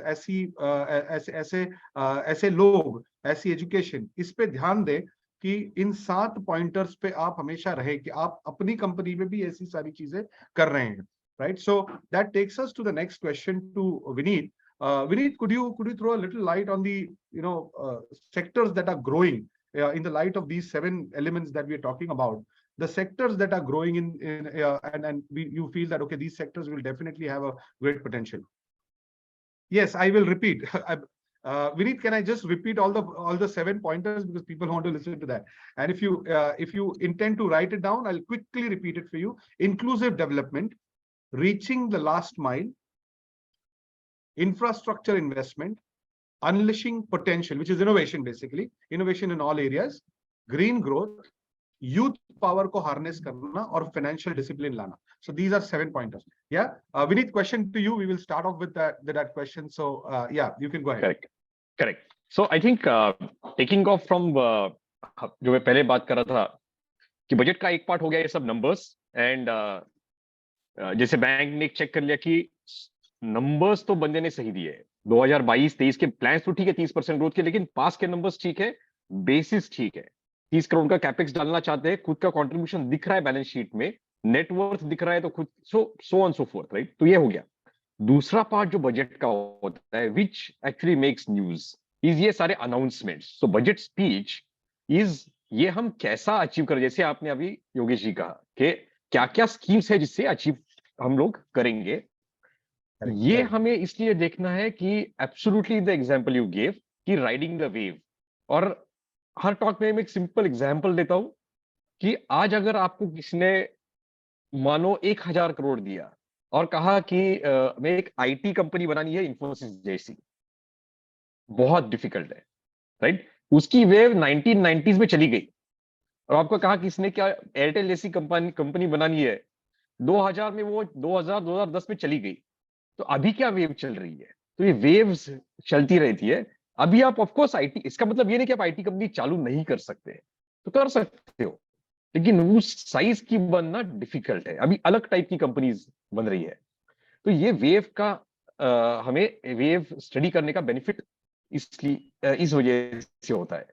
ऐसे लोग, ऐसी एजुकेशन, इस पे ध्यान दें कि इन 7 पॉइंटर्स पे आप हमेशा रहे कि आप अपनी कंपनी में भी ऐसी सारी चीजें कर रहे हैं. Right, so that takes us to the next question to Vineet. Vineet, could you throw a little light on the sectors that are growing in the light of these 7 elements that we are talking about? The sectors that are growing you feel that okay, these sectors will definitely have a great potential. Yes, I will repeat. Vineet, can I just repeat all the 7 pointers because people want to listen to that? And if you intend to write it down, I'll quickly repeat it for you. Inclusive development, reaching the last mile, infrastructure investment, unleashing potential, which is innovation, basically innovation in all areas, green growth, youth power ko harness karna, और financial discipline lana. So these are 7 pointers. Yeah, Vineet, question to you. We will start off with that question. So yeah, you can go ahead. Correct. So I think taking off from जो मैं पहले बात कर रहा था कि budget का एक पार्ट हो गया ये सब नंबर्स, एंड जैसे बैंक ने चेक कर लिया कि नंबर्स तो बंदे ने सही दिए. 2022-23 के प्लान्स तो ठीक है 30% ग्रोथ के, लेकिन पास के नंबर्स ठीक है, बेसिस ठीक है. 30 करोड़ का कैपेक्स डालना चाहते हैं, खुद का कंट्रीब्यूशन दिख रहा है बैलेंस शीट में, नेटवर्थ दिख रहा है, तो खुद so on so fourth. Right, तो ये हो गया. दूसरा पार्ट जो बजट का होता है which actually makes news is ये सारे announcements. So budget speech is ये हम कैसा अचीव कर, जैसे आपने अभी योगेश जी कहा कि क्या क्या स्कीम्स है जिससे अचीव हम लोग करेंगे. ये हमें इसलिए देखना है कि absolutely the example you gave कि राइडिंग द वेव. और हर टॉक में मैं एक सिंपल एग्जांपल देता हूं कि आज अगर आपको किसी ने मानो 1000 करोड़ दिया और कहा कि मैं एक आईटी कंपनी बनानी है इंफोसिस जैसी, बहुत डिफिकल्ट है. राइट, उसकी वेव 1990s में चली गई, और आपको कहा कि इसने क्या एयरटेल जैसी कंपनी बनानी है 2000 में, वो 2010 में चली गई. तो अभी क्या वेव चल रही है? तो ये वेव्स चलती रहती है. अभी आप ऑफकोर्स आईटी, इसका मतलब ये नहीं कि आप आईटी कंपनी चालू नहीं कर सकते, तो कर सकते हो, लेकिन उस साइज की बनना डिफिकल्ट है. अभी अलग टाइप की कंपनीज बन रही है. तो ये वेव का हमें वेव स्टडी करने का बेनिफिट इसलिए इस वजह से होता है.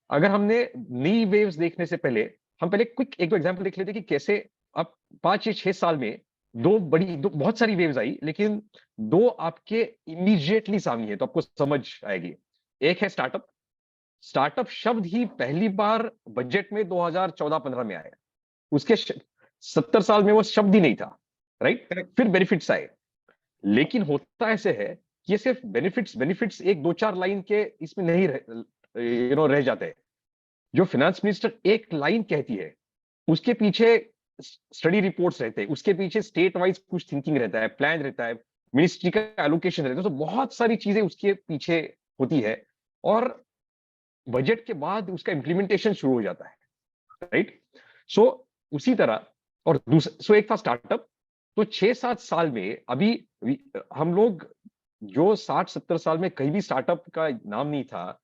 अगर हमने नई वेव्स देखने से पहले हम पहले क्विक 1-2 एग्जांपल देख लेते कि कैसे अब 5 या 6 साल में दो बहुत सारी वेव्स आई, लेकिन 2 आपके इमीडिएटली सामने है, तो आपको समझ आएगी. एक है स्टार्टअप शब्द ही पहली बार बजट में 2014-15 में आया. उसके 70 साल में वो शब्द ही नहीं था. राइट, फिर बेनिफिट्स आए. लेकिन होता ऐसे है कि ये सिर्फ बेनिफिट्स 1-2-4 लाइन के इसमें नहीं रह जाते हैं. जो फाइनेंस मिनिस्टर एक लाइन कहती है उसके पीछे स्टडी रिपोर्ट्स रहते हैं, उसके पीछे स्टेट वाइज कुछ थिंकिंग रहता है, प्लान रहता है, मिनिस्ट्री का एलोकेशन रहता है, तो बहुत सारी चीजें उसके पीछे होती है, और बजट के बाद उसका इम्प्लीमेंटेशन शुरू हो जाता है, राइट? सो उसी तरह, और सो एक था स्टार्टअप, तो 6-7 साल में अभी हम लोग जो 60-70 साल में कहीं भी स्टार्टअप का नाम नहीं था,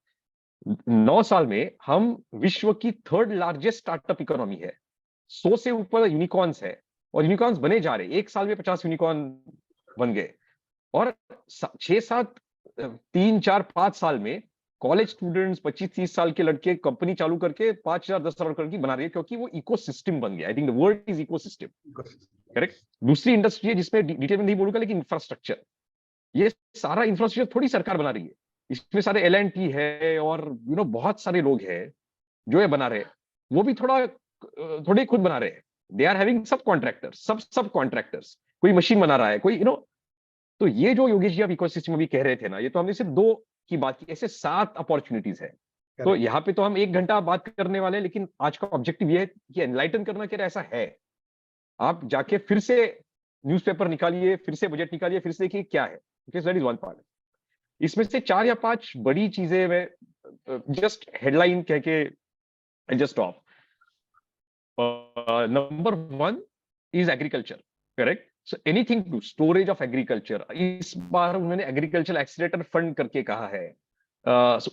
9 साल में हम विश्व की 3rd लार्जेस्ट स्टार्टअप इकोनॉमी है, 100 से ऊपर यूनिकॉर्न्स है, और यूनिकॉर्न्स बने जा रहे, एक साल में 50 यूनिकॉर्न बन गए, और 6-7 3-4-5 साल में कॉलेज स्टूडेंट्स 25-30 साल के लड़के कंपनी चालू करके 5,000-10,000 करोड़ की बना रहे हैं, क्योंकि वो इकोसिस्टम बन गया। I think the word is ecosystem, correct? दूसरी इंडस्ट्री है जिसमें डिटेल में नहीं बोलूंगा, लेकिन इंफ्रास्ट्रक्चर, ये सारा इंफ्रास्ट्रक्चर थोड़ी सरकार बना रही है, इसमें सारे L&T है और बहुत सारे लोग हैं जो ये बना रहे हैं, वो भी थोड़े खुद बना रहे हैं, दे आर हैविंग सब कॉन्ट्रैक्टर्स, सब कॉन्ट्रैक्टर्स, कोई मशीन बना रहा है, कोई तो ये जो योगेश जी आप इकोसिस्टम अभी कह रहे थे ना, ये तो हमने सिर्फ 2 की बात की, ऐसे 7 अपॉर्चुनिटीज है। तो यहाँ पे तो हम 1 घंटा बात करने वाले हैं, लेकिन आज का ऑब्जेक्टिव ये है कि एनलाइटन करना कि ऐसा है, आप जाके फिर से न्यूज़पेपर निकालिए, फिर से बजट निकालिए, फिर से देखिए क्या है, दैट इज वन पार्ट। इसमें से 4 या 5 बड़ी चीजें मैं जस्ट हेडलाइन कह के just stop. Number 1 is agriculture, correct? So anything to storage of agriculture, इस बार उन्होंने एग्रीकल्चर एक्सीलरेटर फंड करके कहा है,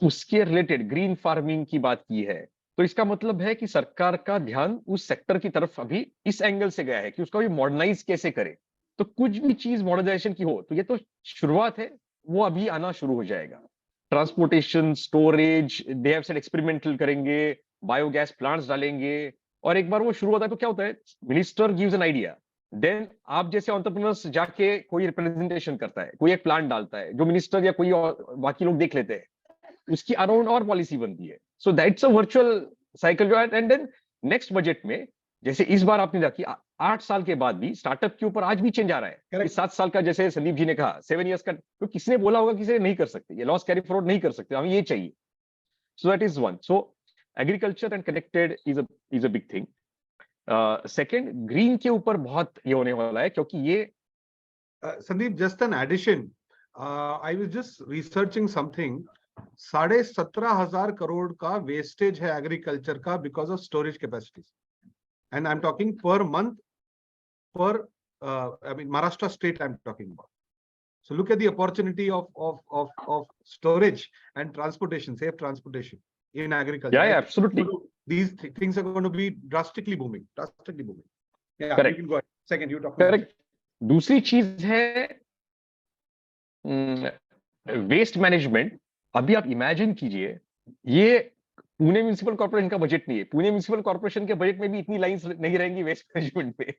उसके रिलेटेड ग्रीन फार्मिंग की बात की है, तो इसका मतलब है कि सरकार का ध्यान उस सेक्टर की तरफ अभी इस एंगल से गया है कि उसका भी मॉडर्नाइज कैसे करे, तो कुछ भी चीज मॉडर्नाइजेशन की हो, तो ये तो शुरुआत है, वो अभी आना शुरू हो जाएगा। Transportation, storage, they have said experimental करेंगे, बायोगैस प्लांट्स डालेंगे, और एक बार वो शुरू होता है तो क्या होता है, minister gives an idea, then आप जैसे एंटरप्रेन्योर्स जाके कोई रिप्रेजेंटेशन करता है, कोई एक प्लान डालता है, जो मिनिस्टर या कोई और बाकी लोग देख लेते हैं, उसकी अराउंड और पॉलिसी बनती है। So that's a virtual cycle जो है, एंड देन नेक्स्ट बजट में, जैसे इस बार आपने देखी 8 साल के बाद भी स्टार्टअप के ऊपर आज भी चेंज आ रहा है, कि 7 साल का, जैसे संदीप जी ने कहा 7 इयर्स का, तो किसने बोला होगा किसी नहीं कर सकते, ये लॉस कैरी फॉरवर्ड नहीं कर सकते, हमें ये चाहिए। So that is one. So agriculture and connected is a big thing. Second, green के ऊपर बहुत ये होने वाला है, क्योंकि ये Sandeep, just an addition. I was just researching something. 17,500 crore का वेस्टेज है एग्रीकल्चर का because of storage capacities, and I am talking per month, पर I mean Maharashtra state I'm talking about. So look at the opportunity of storage and transportation, safe transportation in agriculture. Yeah, absolutely. These things are going to be drastically booming. Yeah, correct. You can go ahead. Second, you talk. Correct. दूसरी चीज है waste management. अभी आप imagine कीजिए, ये Pune municipal corporation का budget नहीं है, पुणे म्युनिसिपल कॉर्पोरेशन के बजट में भी इतनी लाइंस नहीं रहेंगी वेस्ट मैनेजमेंट पे,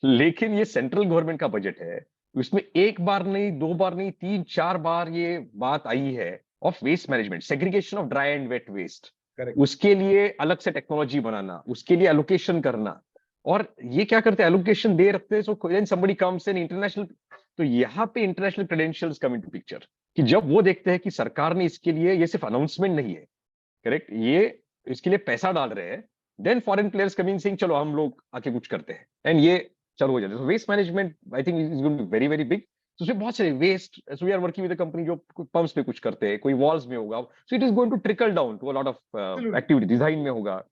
लेकिन ये सेंट्रल गवर्नमेंट का बजट है, उसमें 1 बार नहीं, 2 बार नहीं, 3-4 बार ये बात आई है of waste management, segregation of dry and wet waste, उसके लिए अलग से टेक्नोलॉजी बनाना, उसके लिए एलोकेशन करना, और ये क्या करते हैं, एलोकेशन दे रखते हैं, so then somebody comes in international, तो यहाँ पे international credentials come into picture, कि जब वो देखते हैं कि सरकार ने इसके लिए, ये सिर्फ अनाउंसमेंट नहीं है, करेक्ट, ये इसके लिए पैसा डाल रहे हैं, देन फॉरेन प्लेयर्स कमिंग सिंह चलो हम लोग आके कुछ करते हैं, एंड ये चलो हो जाता है। Waste management I think is going to be very very big. तो उसमें बहुत सारे waste, so we are working with a company जो पंप्स पे कुछ करते हैं, कोई वॉल्स में होगा, so it is going to trickle down to a lot of activity, design में होगा।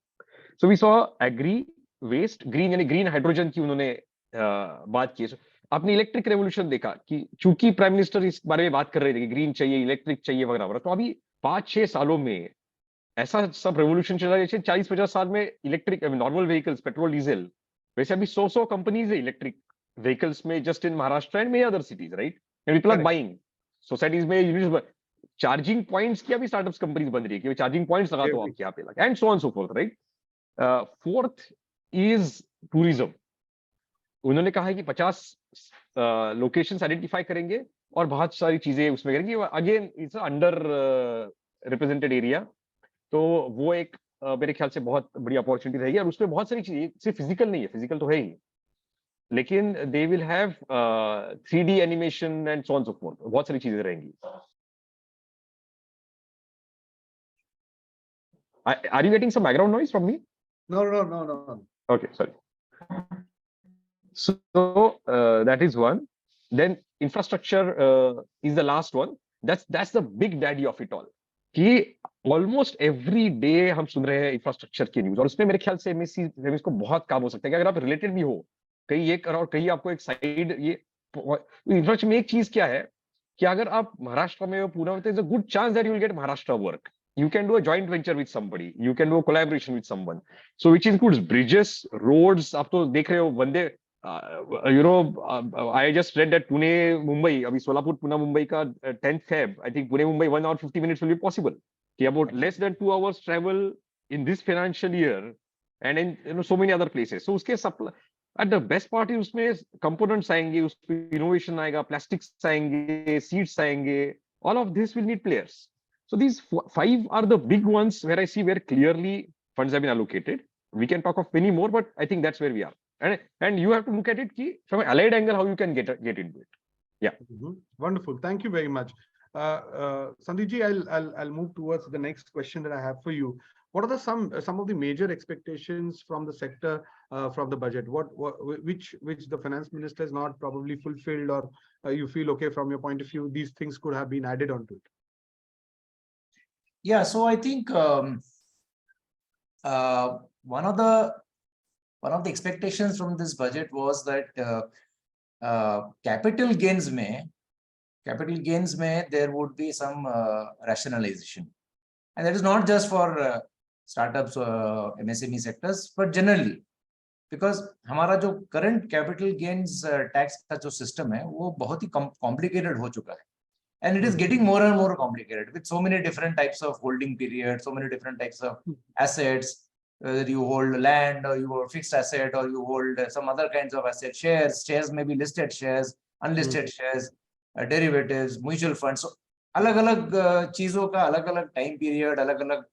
So we saw agri, waste, green, यानी ग्रीन हाइड्रोजन की उन्होंने बात की। आपने इलेक्ट्रिक रेवोल्यूशन देखा कि चूंकि प्राइम मिनिस्टर इस बारे में बात कर रहे थे कि ग्रीन चाहिए, इलेक्ट्रिक चाहिए वगैरह वगैरह, तो अभी 5-6 सालों में ऐसा सब रेवोल्यूशन चला, जैसे 40-50 साल में electric normal vehicles, petrol diesel, वैसे अभी 100 कंपनीज है इलेक्ट्रिक व्हीकल्स में, just in Maharashtra and many other cities, right? People are buying, societies में चार्जिंग पॉइंट्स की अभी स्टार्टअप्स कंपनीज बन रही है कि चार्जिंग पॉइंट्स लगा दो आप यहाँ पे, and so on so fourth, right? Fourth is tourism. उन्होंने कहा है कि 50 लोकेशंस आइडेंटिफाई करेंगे और बहुत सारी चीजें उसमें करेंगे, again it's under represented area, तो वो एक मेरे ख्याल से बहुत बड़ी अपॉर्चुनिटी रहेगी, और उसमें बहुत सारी चीजें, सिर्फ फिजिकल नहीं है, फिजिकल तो है ही, लेकिन they will have 3D animation and so on so fourth, बहुत सारी चीजें रहेंगी। Are you getting some background noise from me? No. Okay, sorry. So that is one. Then infrastructure is the last one. That's the big daddy of it all. कि almost every day हम सुन रहे हैं infrastructure की news, और उसमें मेरे ख्याल से एमएसएमईज को बहुत काम हो सकता है कि अगर आप रिलेटेड भी हो, कहीं ये करो और कहीं आपको एक साइड ये इंफ्रास्ट्रक्चर में एक चीज क्या है कि अगर आप महाराष्ट्र में हो, पुणे में, is a good chance that you will get Maharashtra work. You can do a joint venture with somebody. You can do a collaboration with someone. So which includes bridges, roads. आप तो देख रहे हो वंदे, I just read that Pune Mumbai, अभी सोलापुर पुणे मुंबई का 10th Feb, I think Pune Mumbai 1 hour 50 minutes will be possible. कि about less than 2 hours travel in this financial year, and in so many other places. So उसके supply, and the best part is उसमें components आएंगे, उसमें innovation आएगा, plastics आएंगे, seeds आएंगे. All of this will need players. So these 5 are the big ones where I see where clearly funds have been allocated. We can talk of many more, but I think that's where we are. And you have to look at it from an allied angle, how you can get into it. Yeah. Wonderful. Thank you very much. Sandeepji, I'll move towards the next question that I have for you. What are some of the major expectations from the sector from the budget? Which the finance minister has not probably fulfilled, or you feel okay from your point of view these things could have been added onto it? Yeah, so I think one of the expectations from this budget was that capital gains may there would be some rationalization, and that is not just for startups or MSME sectors, but generally, because हमारा जो current capital gains tax का जो system है वो बहुत ही complicated हो चुका है. And it is getting more and more complicated with so many different types of holding periods, so many different types of assets, whether you hold land or you hold fixed asset or you hold some other kinds of asset, shares may be listed shares, unlisted shares, derivatives, mutual funds. So अलग-अलग चीजों का अलग-अलग time period, अलग-अलग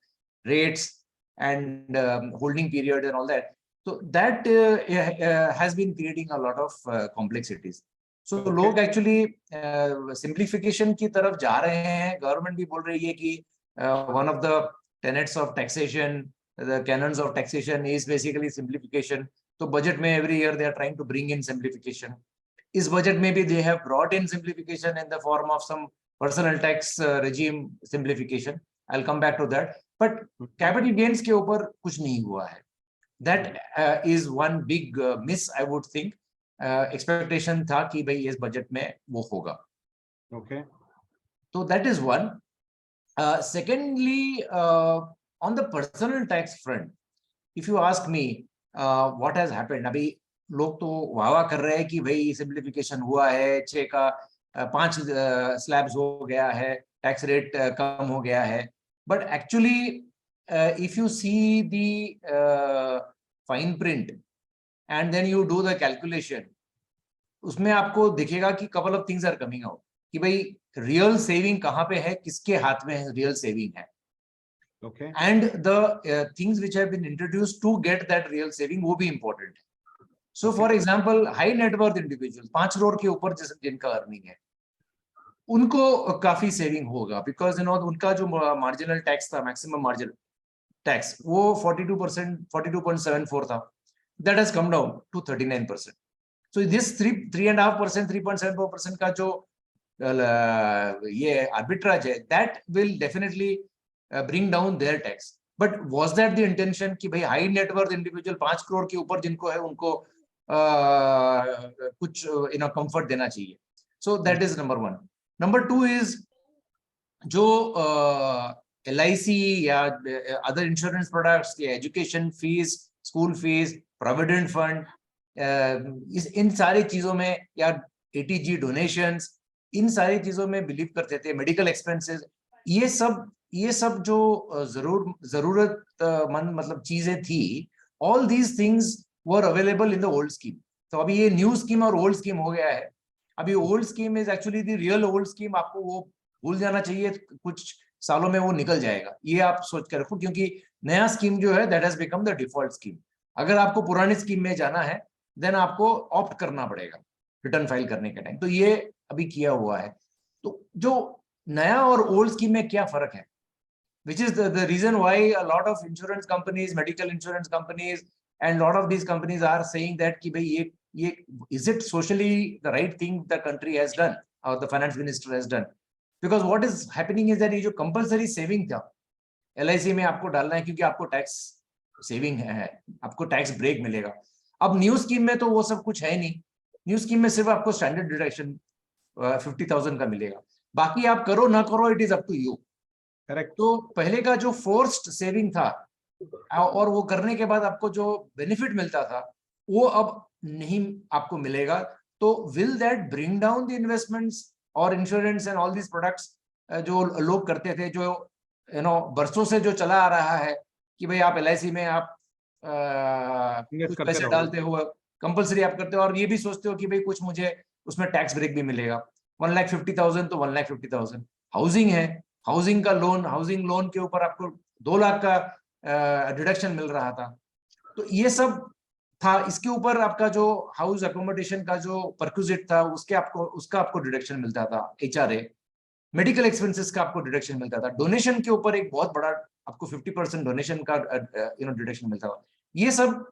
rates and holding period and all that. So that has been creating a lot of complexities. So लोग actually simplification की तरफ जा रहे हैं. Government भी बोल रही है कि one of the tenets of taxation, the canons of taxation is basically simplification. So budget में every year they are trying to bring in simplification. इस budget में भी they have brought in simplification in the form of some personal tax regime simplification. I'll come back to that. But capital gains के ऊपर कुछ नहीं हुआ है. That is one big miss, I would think. Expectation था कि भाई इस बजट में वो होगा. Okay. So that is one. Secondly, on the personal tax front, if you ask me what has happened, अभी लोग तो वावा कर रहे हैं कि भाई simplification हुआ है, 6 का 5 slabs हो गया है, tax rate कम हो गया है. But actually, if you see the fine print, and then you do the calculation, उसमें आपको दिखेगा कि couple of things are coming out कि भाई real saving कहाँ पे है, किसके हाथ में real saving है. Okay. And the things which have been introduced to get that real saving वो भी important है. So for example, high net worth individuals, 5 crore के ऊपर जिनका earning है, उनको काफी saving होगा because उनका जो marginal tax था, maximum marginal tax, वो 42%, 42.74 था. That has come down to 39%. So this 3.5%, 3.74% का जो ये arbitrage है, that will definitely bring down their tax. But was that the intention कि भाई high net worth individual 5 crore के ऊपर जिनको है उनको कुछ comfort देना चाहिए. So that is number one. Number two is जो LIC या other insurance products, the education fees, school fees, provident fund, इन सारी चीजों में या ATG donations, इन सारी चीजों में बिलीव करते थे. मेडिकल एक्सपेंसेस, ये सब जो जरूरतमंद मतलब चीजें थी, all these things were available in the old scheme. तो अभी ये न्यू स्कीम और ओल्ड स्कीम हो गया है. अभी old scheme is actually the real old scheme. आपको वो भूल जाना चाहिए, कुछ सालों में वो निकल जाएगा, ये आप सोच कर रखो, क्योंकि नया स्कीम जो है that has become the default scheme. अगर आपको पुरानी स्कीम में जाना है देन आपको ऑप्ट करना पड़ेगा रिटर्न फाइल करने के टाइम. तो ये अभी किया हुआ है. तो जो नया और ओल्ड स्कीम में क्या फर्क है, which is the reason why a lot of insurance companies, medical insurance companies, and lot of these companies are saying that कि भाई ये is it socially the right thing the country has done or the finance minister has done, because what is happening is that ये जो compulsory saving था LIC में आपको डालना है क्योंकि आपको टैक्स सेविंग है, आपको टैक्स ब्रेक मिलेगा। अब न्यू स्कीम में तो वो सब कुछ है नहीं, न्यू स्कीम में सिर्फ आपको स्टैंडर्ड डिडक्शन 50,000 का मिलेगा, बाकी आप करो ना करो it is up to you. Correct. तो पहले का जो फोर्स्ड सेविंग था और वो करने के बाद आपको जो बेनिफिट मिलता था वो अब नहीं आपको मिलेगा, तो will that bring down the investments और insurance and all these products जो लोग करते थे, जो बरसों से जो चला आ रहा है कि भाई आप LIC में आप कुछ पैसे डालते हो, कंपलसरी आप करते हो और ये भी सोचते हो कि भाई कुछ मुझे उसमें टैक्स ब्रेक भी मिलेगा, 1,50,000 तो 1,50,000। हाउसिंग है, हाउसिंग का लोन, हाउसिंग लोन के ऊपर आपको 2 लाख का डिडक्शन मिल रहा था, तो ये सब था। इसके ऊपर आपका जो हाउस अकोमोडेशन का जो परक्विजिट था उसका आपको डिडक्शन मिलता था, HRA, मेडिकल एक्सपेंसेस का आपको डिडक्शन मिलता था, डोनेशन के ऊपर एक बहुत बड़ा आपको 50% डोनेशन का डिडक्शन मिलता था। ये सब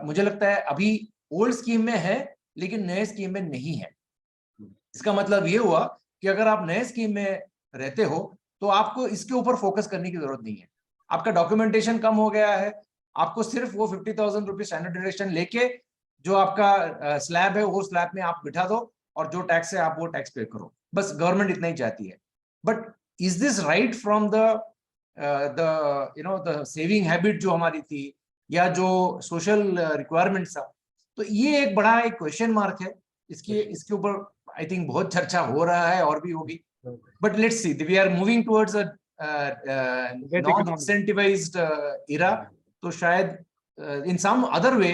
मुझे लगता है अभी ओल्ड स्कीम में है लेकिन नए स्कीम में नहीं है। इसका मतलब ये हुआ कि अगर आप नए स्कीम में रहते हो तो आपको इसके ऊपर फोकस करने की जरूरत नहीं है, आपका डॉक्यूमेंटेशन कम हो गया है, आपको सिर्फ वो 50,000 रुपीज स्टैंडर्ड डिडक्शन लेके जो आपका स्लैब है वो स्लैब में आप बिठा दो और जो टैक्स है आप वो टैक्स पे करो, बस गवर्नमेंट इतना ही चाहती है। But is this right from the saving habit जो हमारी थी या जो सोशल रिक्वायरमेंट्स था, तो ये एक बड़ा एक क्वेश्चन मार्क है। इसके ऊपर आई थिंक बहुत चर्चा हो रहा है और भी होगी, but let's see, we are moving towards a non incentivized era, तो शायद in some other way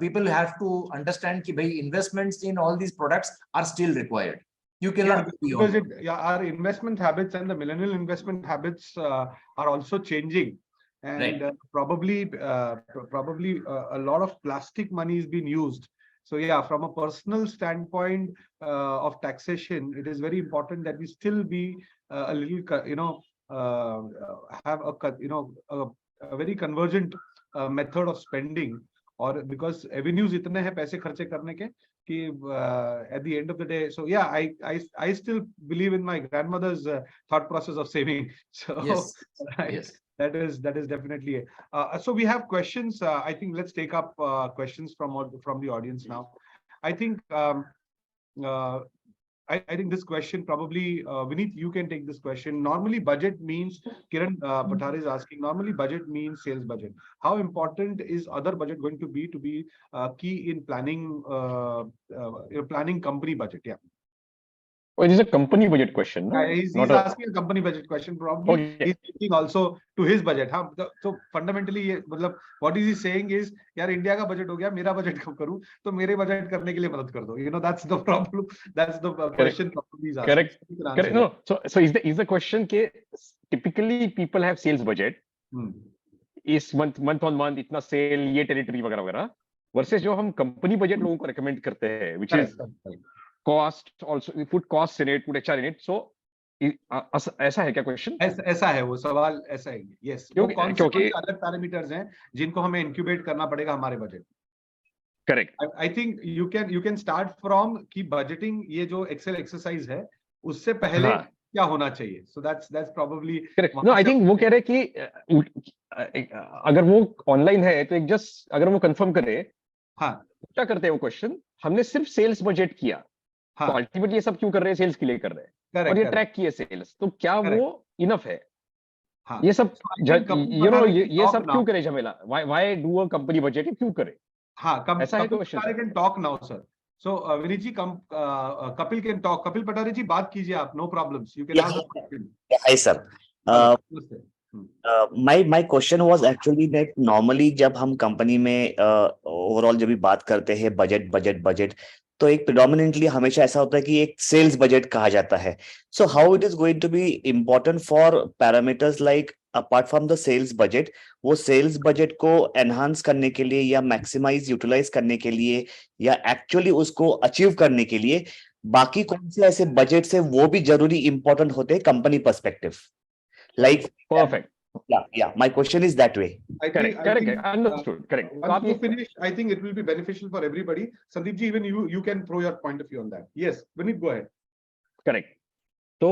people have to understand कि भाई investments in all these products are still required. You cannot go beyond because our investment habits and the millennial investment habits are also changing, and right. Probably a lot of plastic money is being used. So yeah, from a personal standpoint of taxation, it is very important that we still be a little have a very convergent method of spending, or because avenues itne hai paise kharche karne ke ki at the end of the day, so yeah, I still believe in my grandmother's thought process of saving. So yes, right, yes, that is definitely it. So we have questions. I think let's take up questions from the audience now. I think I think this question probably, Vineet, you can take this question. Normally budget means, Kiran Pathare is asking, normally budget means sales budget. How important is other budget going to be key in planning, planning company budget? Yeah. Well, it is a company budget question. No? He's asking a company budget question. Probably he's thinking also to his budget. Huh? So fundamentally, what is he saying is, यार India का budget हो गया, मेरा budget कब करूं, तो मेरे budget करने के लिए मदद कर दो. That's the problem. That's the question. He's asking. Correct. No. So is the question कि typically people have sales budget. इस month on month इतना sale, ये territory वगैरह वगैरह, versus जो हम company budget लोगों को recommend करते हैं, which is cost, also we put costs in it, put HR in it. So ऐसा है क्या क्वेश्चन? ऐसा है वो सवाल, ऐसा है. यस, वो कौन से अलग पैरामीटर्स हैं जिनको हमें इंक्यूबेट करना पड़ेगा हमारे budget. Correct. I think you can start from की बजटिंग, ये जो एक्सेल एक्सरसाइज है उससे पहले क्या होना चाहिए. So that's probably correct. No, I think वो कह रहे कि अगर वो ऑनलाइन है तो एक जस्ट अगर वो कंफर्म करे, हाँ क्या करते हैं वो क्वेश्चन, हमने सिर्फ सेल्स बजट किया, तो अल्टीमेटली ये सब क्यों कर रहे हैं, सेल्स के लिए कर रहे हैं, और ये ट्रैक किए सेल्स, तो क्या वो इनफ है? ये सब ये सब क्यों करे झमेला? Why do a company budget, क्यों करे? ऐसा है question. Can talk now sir. So Vineet ji, Kapil can talk. Kapil Pathare ji, बात कीजिए आप, no problems, you can ask the question. Hi sir. My question was actually that normally जब हम कंपनी में ओवरऑल जब भी बात करते हैं बजट, तो एक प्रिडोमिनेंटली हमेशा ऐसा होता है कि एक सेल्स बजट कहा जाता है. So how it is going to be important for parameters like apart from the sales budget, वो सेल्स बजट को एनहांस करने के लिए या मैक्सिमाइज यूटिलाइज करने के लिए या एक्चुअली उसको अचीव करने के लिए बाकी कौन से ऐसे बजट से वो भी जरूरी इंपॉर्टेंट होते हैं company perspective, like perfect. Yeah. My question is that way. Correct. Understood. Correct. Once you finish, I think it will be beneficial for everybody. Sandeep ji, even you can throw your point of view on that. Yes, Vineet, go ahead. Correct. तो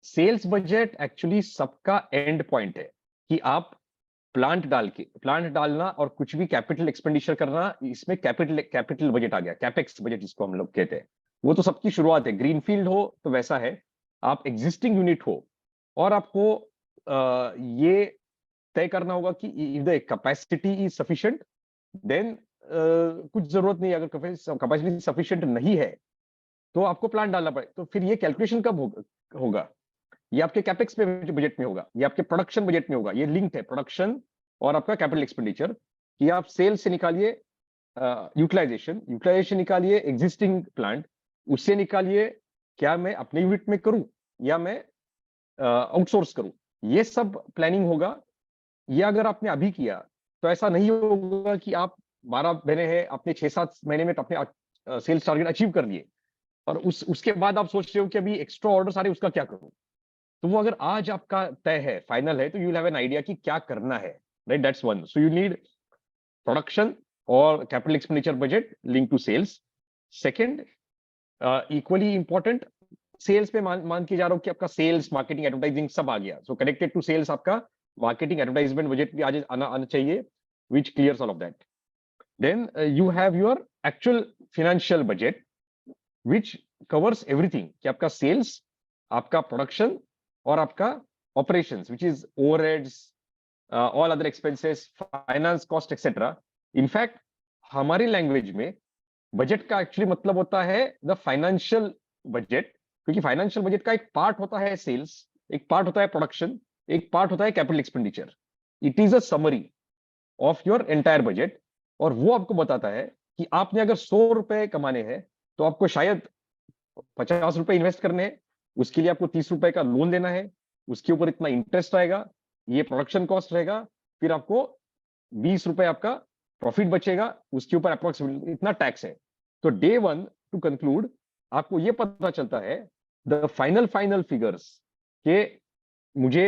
sales budget actually सबका and point है कि आप plant डालना और कुछ भी capital expenditure करना, इसमें कैपिटल बजट आ गया, कैपेक्स बजट जिसको हम लोग कहते हैं. वो तो सबकी शुरुआत है. ग्रीनफील्ड हो तो वैसा है, आप एग्जिस्टिंग यूनिट हो और आपको ये तय करना होगा कि if the capacity is sufficient then कुछ जरूरत नहीं. अगर कैपेसिटी सफिशिएंट नहीं है तो आपको प्लान डालना पड़े. तो फिर ये कैलकुलेशन कब होगा? ये आपके कैपेक्स बजट में होगा, ये आपके प्रोडक्शन बजट में होगा. ये लिंक्ड है, प्रोडक्शन और आपका कैपिटल एक्सपेंडिचर. कि आप सेल्स से निकालिए यूटिलाइजेशन निकालिए एग्जिस्टिंग प्लांट, उससे निकालिए क्या मैं अपने यूनिट में करूं या मैं आउटसोर्स करूं. ये सब प्लानिंग होगा. ये अगर आपने अभी किया तो ऐसा नहीं होगा कि आप 12 महीने हैं, अपने 6-7 महीने में अपने सेल्स टारगेट अचीव कर लिए और उसके बाद आप सोच रहे हो कि अभी एक्स्ट्रा ऑर्डर्स आ रहे उसका क्या करूं. तो वो अगर आज आपका तय है, फाइनल है, तो you will have an idea कि क्या करना है. Right, that's one. So you need production और capital expenditure budget link to sales. Second, equally important, sales पे मान के जा रहा हूं कि आपका सेल्स, मार्केटिंग, एडवर्टाइजिंग सब आ गया. सो कनेक्टेड टू सेल्स आपका मार्केटिंग, एडवर्टाइजमेंट बजट भी आज आना चाहिए, which clears all of that. Then you have your actual financial budget which covers everything, कि आपका सेल्स, आपका प्रोडक्शन और आपका operations, which is overheads, all other expenses, finance cost etcetera. In fact हमारी लैंग्वेज में बजट का एक्चुअली मतलब होता है द फाइनेंशियल बजट, क्योंकि फाइनेंशियल बजट का एक पार्ट होता है सेल्स, एक पार्ट होता है प्रोडक्शन, एक पार्ट होता है capital expenditure. It is a summary of your entire budget. और वो आपको बताता है कि आपने अगर 100 रुपए कमाने हैं तो आपको शायद 50 रुपए इन्वेस्ट करने हैं, उसके लिए आपको 30 रुपए का लोन लेना है, उसके ऊपर इतना इंटरेस्ट आएगा, ये प्रोडक्शन कॉस्ट रहेगा, फिर आपको 20 रुपए आपका प्रॉफिट बचेगा, उसके ऊपर अप्रोक्सीमेटली इतना टैक्स है. तो डे 1 टू कंक्लूड आपको ये पता चलता है द फाइनल फिगर्स के मुझे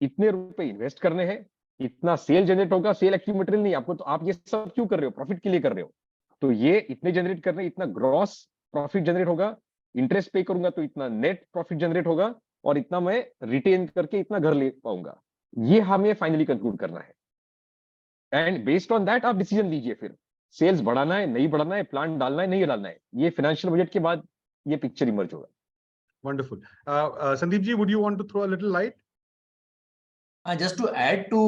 इतने रुपए इन्वेस्ट करने हैं, इतना सेल जनरेट होगा. सेल एक्टिव मटेरियल नहीं आपको, तो आप ये सब क्यों कर रहे हो? प्रॉफिट के लिए कर रहे हो. तो ये इतने जनरेट करने, इतना ग्रॉस प्रॉफिट जनरेट होगा, इंटरेस्ट पे करूंगा तो इतना नेट प्रॉफिट जनरेट होगा, और इतना मैं रिटेन करके इतना घर ले पाऊंगा. ये हमें फाइनली कंक्लूड करना है. एंड बेस्ड ऑन दैट आप डिसीजन लीजिए, फिर सेल्स बढ़ाना है, नहीं बढ़ाना है, प्लान डालना है, नहीं डालना है. ये फाइनेंशियल बजट के बाद ये पिक्चर इमर्ज होगा. Wonderful. Sandeep ji, would you want to throw a little light? Just to add to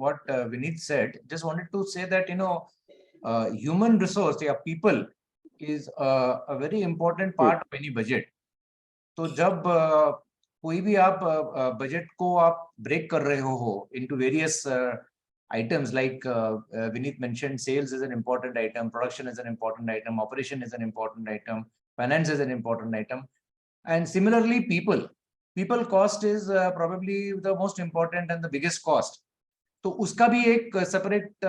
what Vineet said, just wanted to say that, human resource, people is a very important part of any budget. तो जब कोई भी आप budget को आप break कर रहे हो into various items, like Vineet mentioned, sales is an important item, production is an important item, operation is an important item, finance is an important item, and similarly people cost is probably the most important and the biggest cost. तो उसका भी एक separate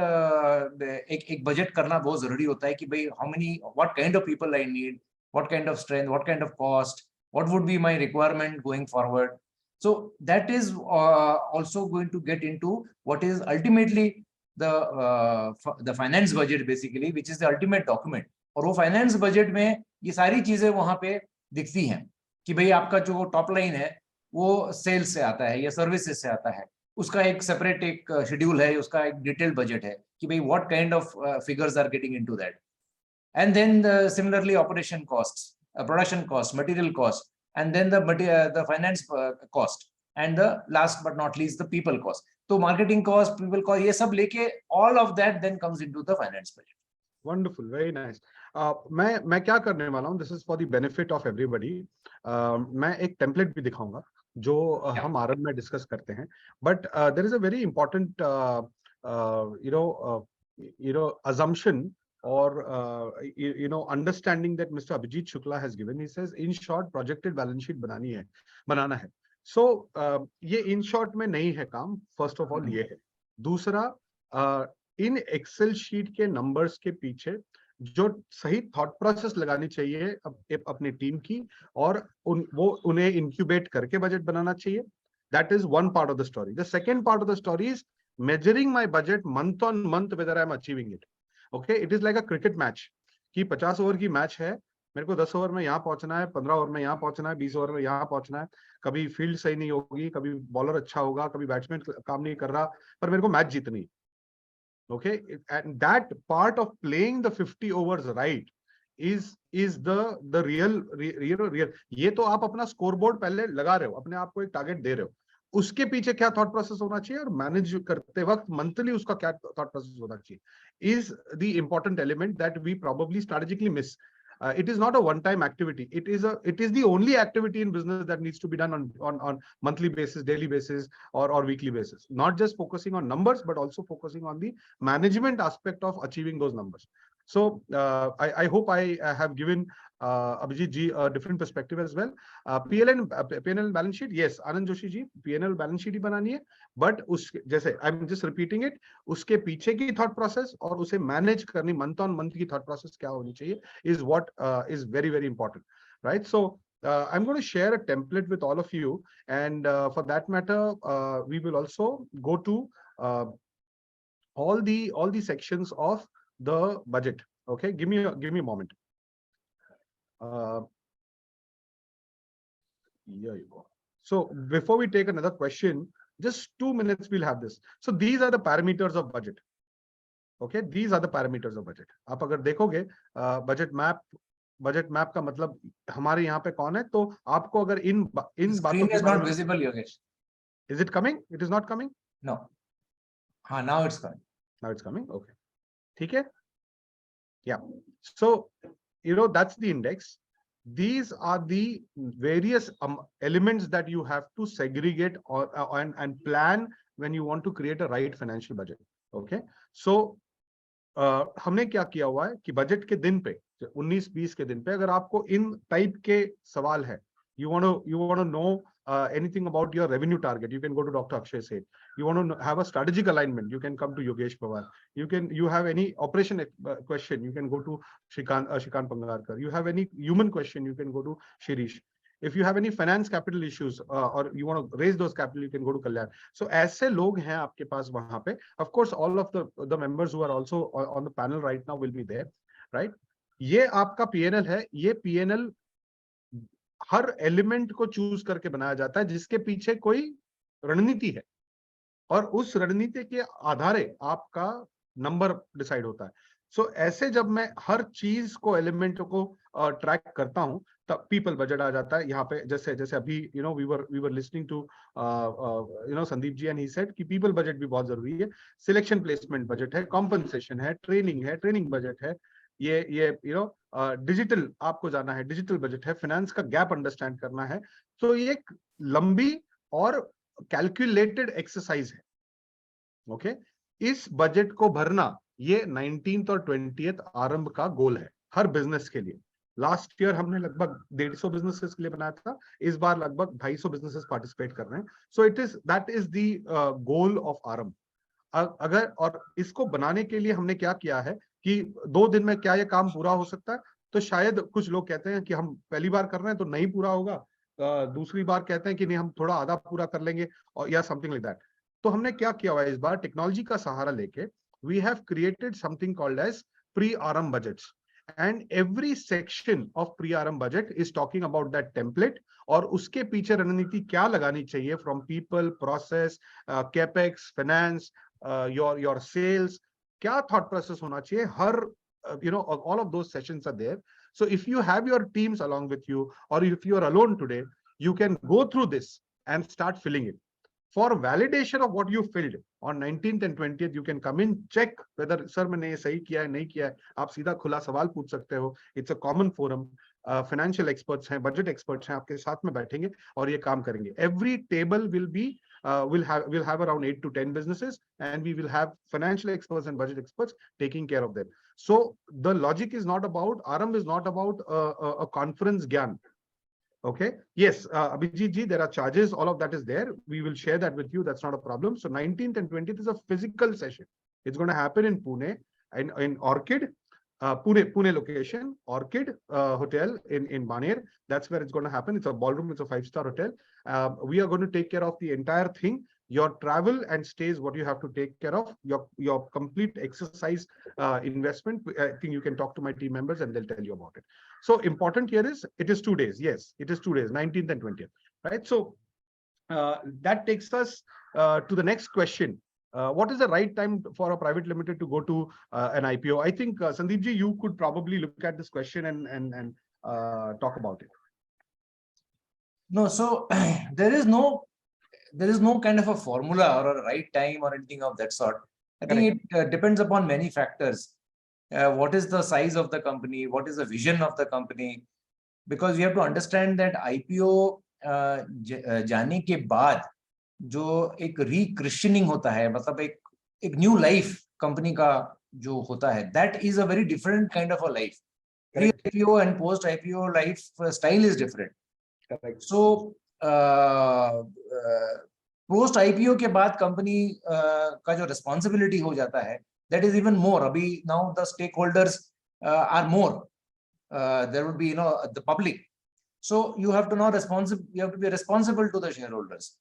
एक budget करना बहुत जरूरी होता है कि भाई how many, what kind of people I need, what kind of strength, what kind of cost, what would be my requirement going forward. So that is also going to get into what is ultimately the finance budget basically, which is the ultimate document. और वो finance budget में ये सारी चीजें वहां पे दिखती हैं कि भाई आपका जो टॉप लाइन है वो सेल्स से आता है या सर्विसेज से आता है, उसका एक सेपरेट एक शेड्यूल है, उसका एक डिटेल्ड बजट है कि भाई what kind of figures are getting into that. And then similarly operation costs, production cost, material cost, and then the finance cost, and the last but not least the people cost. So marketing cost, people cost, ये सब लेके all of that then comes into the finance budget. Wonderful, very nice. मैं क्या करने वाला हूँ, this is for the benefit of everybody. मैं एक template भी दिखाऊंगा जो हम आरएम में डिस्कस करते हैं, but there is a very important assumption or understanding that Mr. Abhijit Shukla has given. He says in short projected balance sheet बनाना है. So ये in short में नहीं है काम, first of all ये है. दूसरा, इन एक्सेल शीट के नंबर्स के पीछे जो सही थॉट प्रोसेस लगानी चाहिए अपनी टीम की, और उन्हें इंक्यूबेट करके बजट बनाना चाहिए. That is one part of the story. The second part of the story is measuring my budget month on month whether I am achieving it. Okay, it is like a cricket match. कि 50 over की match है, मेरे को 10 over में यहाँ पहुंचना है, 15 over में यहाँ पहुंचना है, 20 ओवर में यहाँ पहुंचना है. कभी फील्ड सही नहीं होगी, कभी बॉलर अच्छा होगा, कभी बैट्समैन काम नहीं कर रहा, पर मेरे को मैच जीतनी है. Okay, and that part of playing the 50 overs right is the real real. ये तो आप अपना स्कोरबोर्ड पहले लगा रहे हो, अपने आप को एक टारगेट दे रहे हो, उसके पीछे क्या थॉट प्रोसेस होना चाहिए और मैनेज करते वक्त मंथली उसका क्या थॉट प्रोसेस होना चाहिए is the important element that we probably strategically miss. It is not a one-time activity. It is the only activity in business that needs to be done on monthly basis, daily basis, or weekly basis. Not just focusing on numbers, but also focusing on the management aspect of achieving those numbers. So I hope I have given Abhijit ji a different perspective as well. P&L balance sheet, yes, Anand Joshi ji, P&L balance sheet ही बनानी है, but उस जैसे I'm just repeating it, उसके पीछे की thought process और उसे manage करनी month on month की thought process क्या होनी चाहिए is what is very very important, right? So I'm going to share a template with all of you, and for that matter, we will also go to all the sections of the budget. Okay, give me a moment. Here you go. So before we take another question, just 2 minutes we'll have this. So these are the parameters of budget. Okay, these are the parameters of budget. आप अगर देखोगे budget map का मतलब हमारे यहाँ पे कौन है, तो आपको अगर इन Screen is not visible, Yogesh. Is it coming? It is not coming? No. Now it's coming. Now it's coming. Okay. ठीक है? Yeah. So that's the index. These are the various elements that you have to segregate and plan when you want to create a right financial budget. Okay. So हमने क्या किया हुआ है कि budget के दिन पे 19-20 के दिन पे अगर आपको इन टाइप के सवाल है, you want to know anything about your revenue target, you can go to Dr. Akshay Seth. You want to have a strategic alignment, you can come to Yogesh Pawar. You have any operation question, you can go to Shrikant Pangarkar. You have any human question, you can go to Shirish. If you have any finance capital issues or you want to raise those capital, you can go to Kalyan. So ऐसे लोग हैं आपके पास वहां पे. Of course, all of the members who are also on the panel right now will be there, right? ये आपका P&L है. ये P&L हर एलिमेंट को चूज करके बनाया जाता है जिसके पीछे कोई रणनीति है, और उस रणनीति के आधारे आपका नंबर डिसाइड होता है. सो ऐसे जब मैं हर चीज को एलिमेंट को ट्रैक करता हूं तब पीपल बजट आ जाता है यहाँ पे. जैसे अभी we were listening to Sandeep ji and he said कि पीपल बजट भी बहुत जरूरी है. सिलेक्शन प्लेसमेंट बजट है, कॉम्पनसेशन है, ट्रेनिंग बजट है, ये डिजिटल आपको जाना है, डिजिटल बजट है, फाइनेंस का गैप अंडरस्टैंड करना है. तो ये एक लंबी और कैलकुलेटेड एक्सरसाइज है. ओके, इस बजट को भरना ये 19th और 20th आरंभ का गोल है हर बिजनेस के लिए. लास्ट ईयर हमने लगभग 150 बिजनेसेस के लिए बनाया था, इस बार लगभग 250 बिजनेसेस पार्टिसिपेट कर रहे हैं. So that is the goal of आरंभ. अगर और इसको बनाने के लिए हमने क्या किया है कि 2 दिन में क्या ये काम पूरा हो सकता है, तो शायद कुछ लोग कहते हैं कि हम पहली बार कर रहे हैं तो नहीं पूरा होगा, दूसरी बार कहते हैं कि नहीं हम थोड़ा आधा पूरा कर लेंगे, और या समथिंग लाइक दैट. तो हमने क्या किया हुआ है इस बार, टेक्नोलॉजी का सहारा लेके we have created something called as pre Aarambh budgets, and every section of pre Aarambh budget is talking about that template, और उसके पीछे रणनीति क्या लगानी चाहिए from people, process, capex, finance, your sales, क्या थॉट प्रोसेस होना चाहिए. हर all of those sessions are there. So if you have your teams along with you, or if you are alone today, you can go through this and start filling it. For validation of what you filled on 19th and 20th, you can come in, check whether sir मैंने ये सही किया है नहीं किया है. आप सीधा खुला सवाल पूछ सकते हो. It's a common forum. Financial experts हैं, budget experts हैं, आपके साथ में बैठेंगे और ये काम करेंगे. Every table will be we'll have around 8 to 10 businesses, and we will have financial experts and budget experts taking care of them. So the logic is not about, Aram is not about a conference gyan. Okay. Yes, Abhijit ji, there are charges. All of that is there. We will share that with you. That's not a problem. So 19th and 20th is a physical session. It's going to happen in Pune, in Orchid. Pune location, Orchid Hotel in Baner. That's where it's going to happen. It's a ballroom. It's a 5-star hotel. We are going to take care of the entire thing. Your travel and stays, what you have to take care of, your complete exercise investment. I think you can talk to my team members and they'll tell you about it. So important here is it is 2 days. Yes, it is 2 days, 19th and 20th. Right. So that takes us to the next question. What is the right time for a private limited to go to an IPO? I think Sandeep ji, you could probably look at this question and talk about it. No, so there is no kind of a formula or a right time or anything of that sort. I think it depends upon many factors. What is the size of the company? What is the vision of the company? Because you have to understand that IPO जाने के बाद जो एक री-क्रिश्चनिंग होता है, मतलब एक new life company का जो होता है, that is a very different kind of a life. Pre-IPO and post-IPO life style is different. Correct. So post-IPO के बाद कंपनी का जो responsibility हो जाता है, that is even more. Abhi now the stakeholders are more. There would be, the public. So you have to you have to be responsible to the shareholders.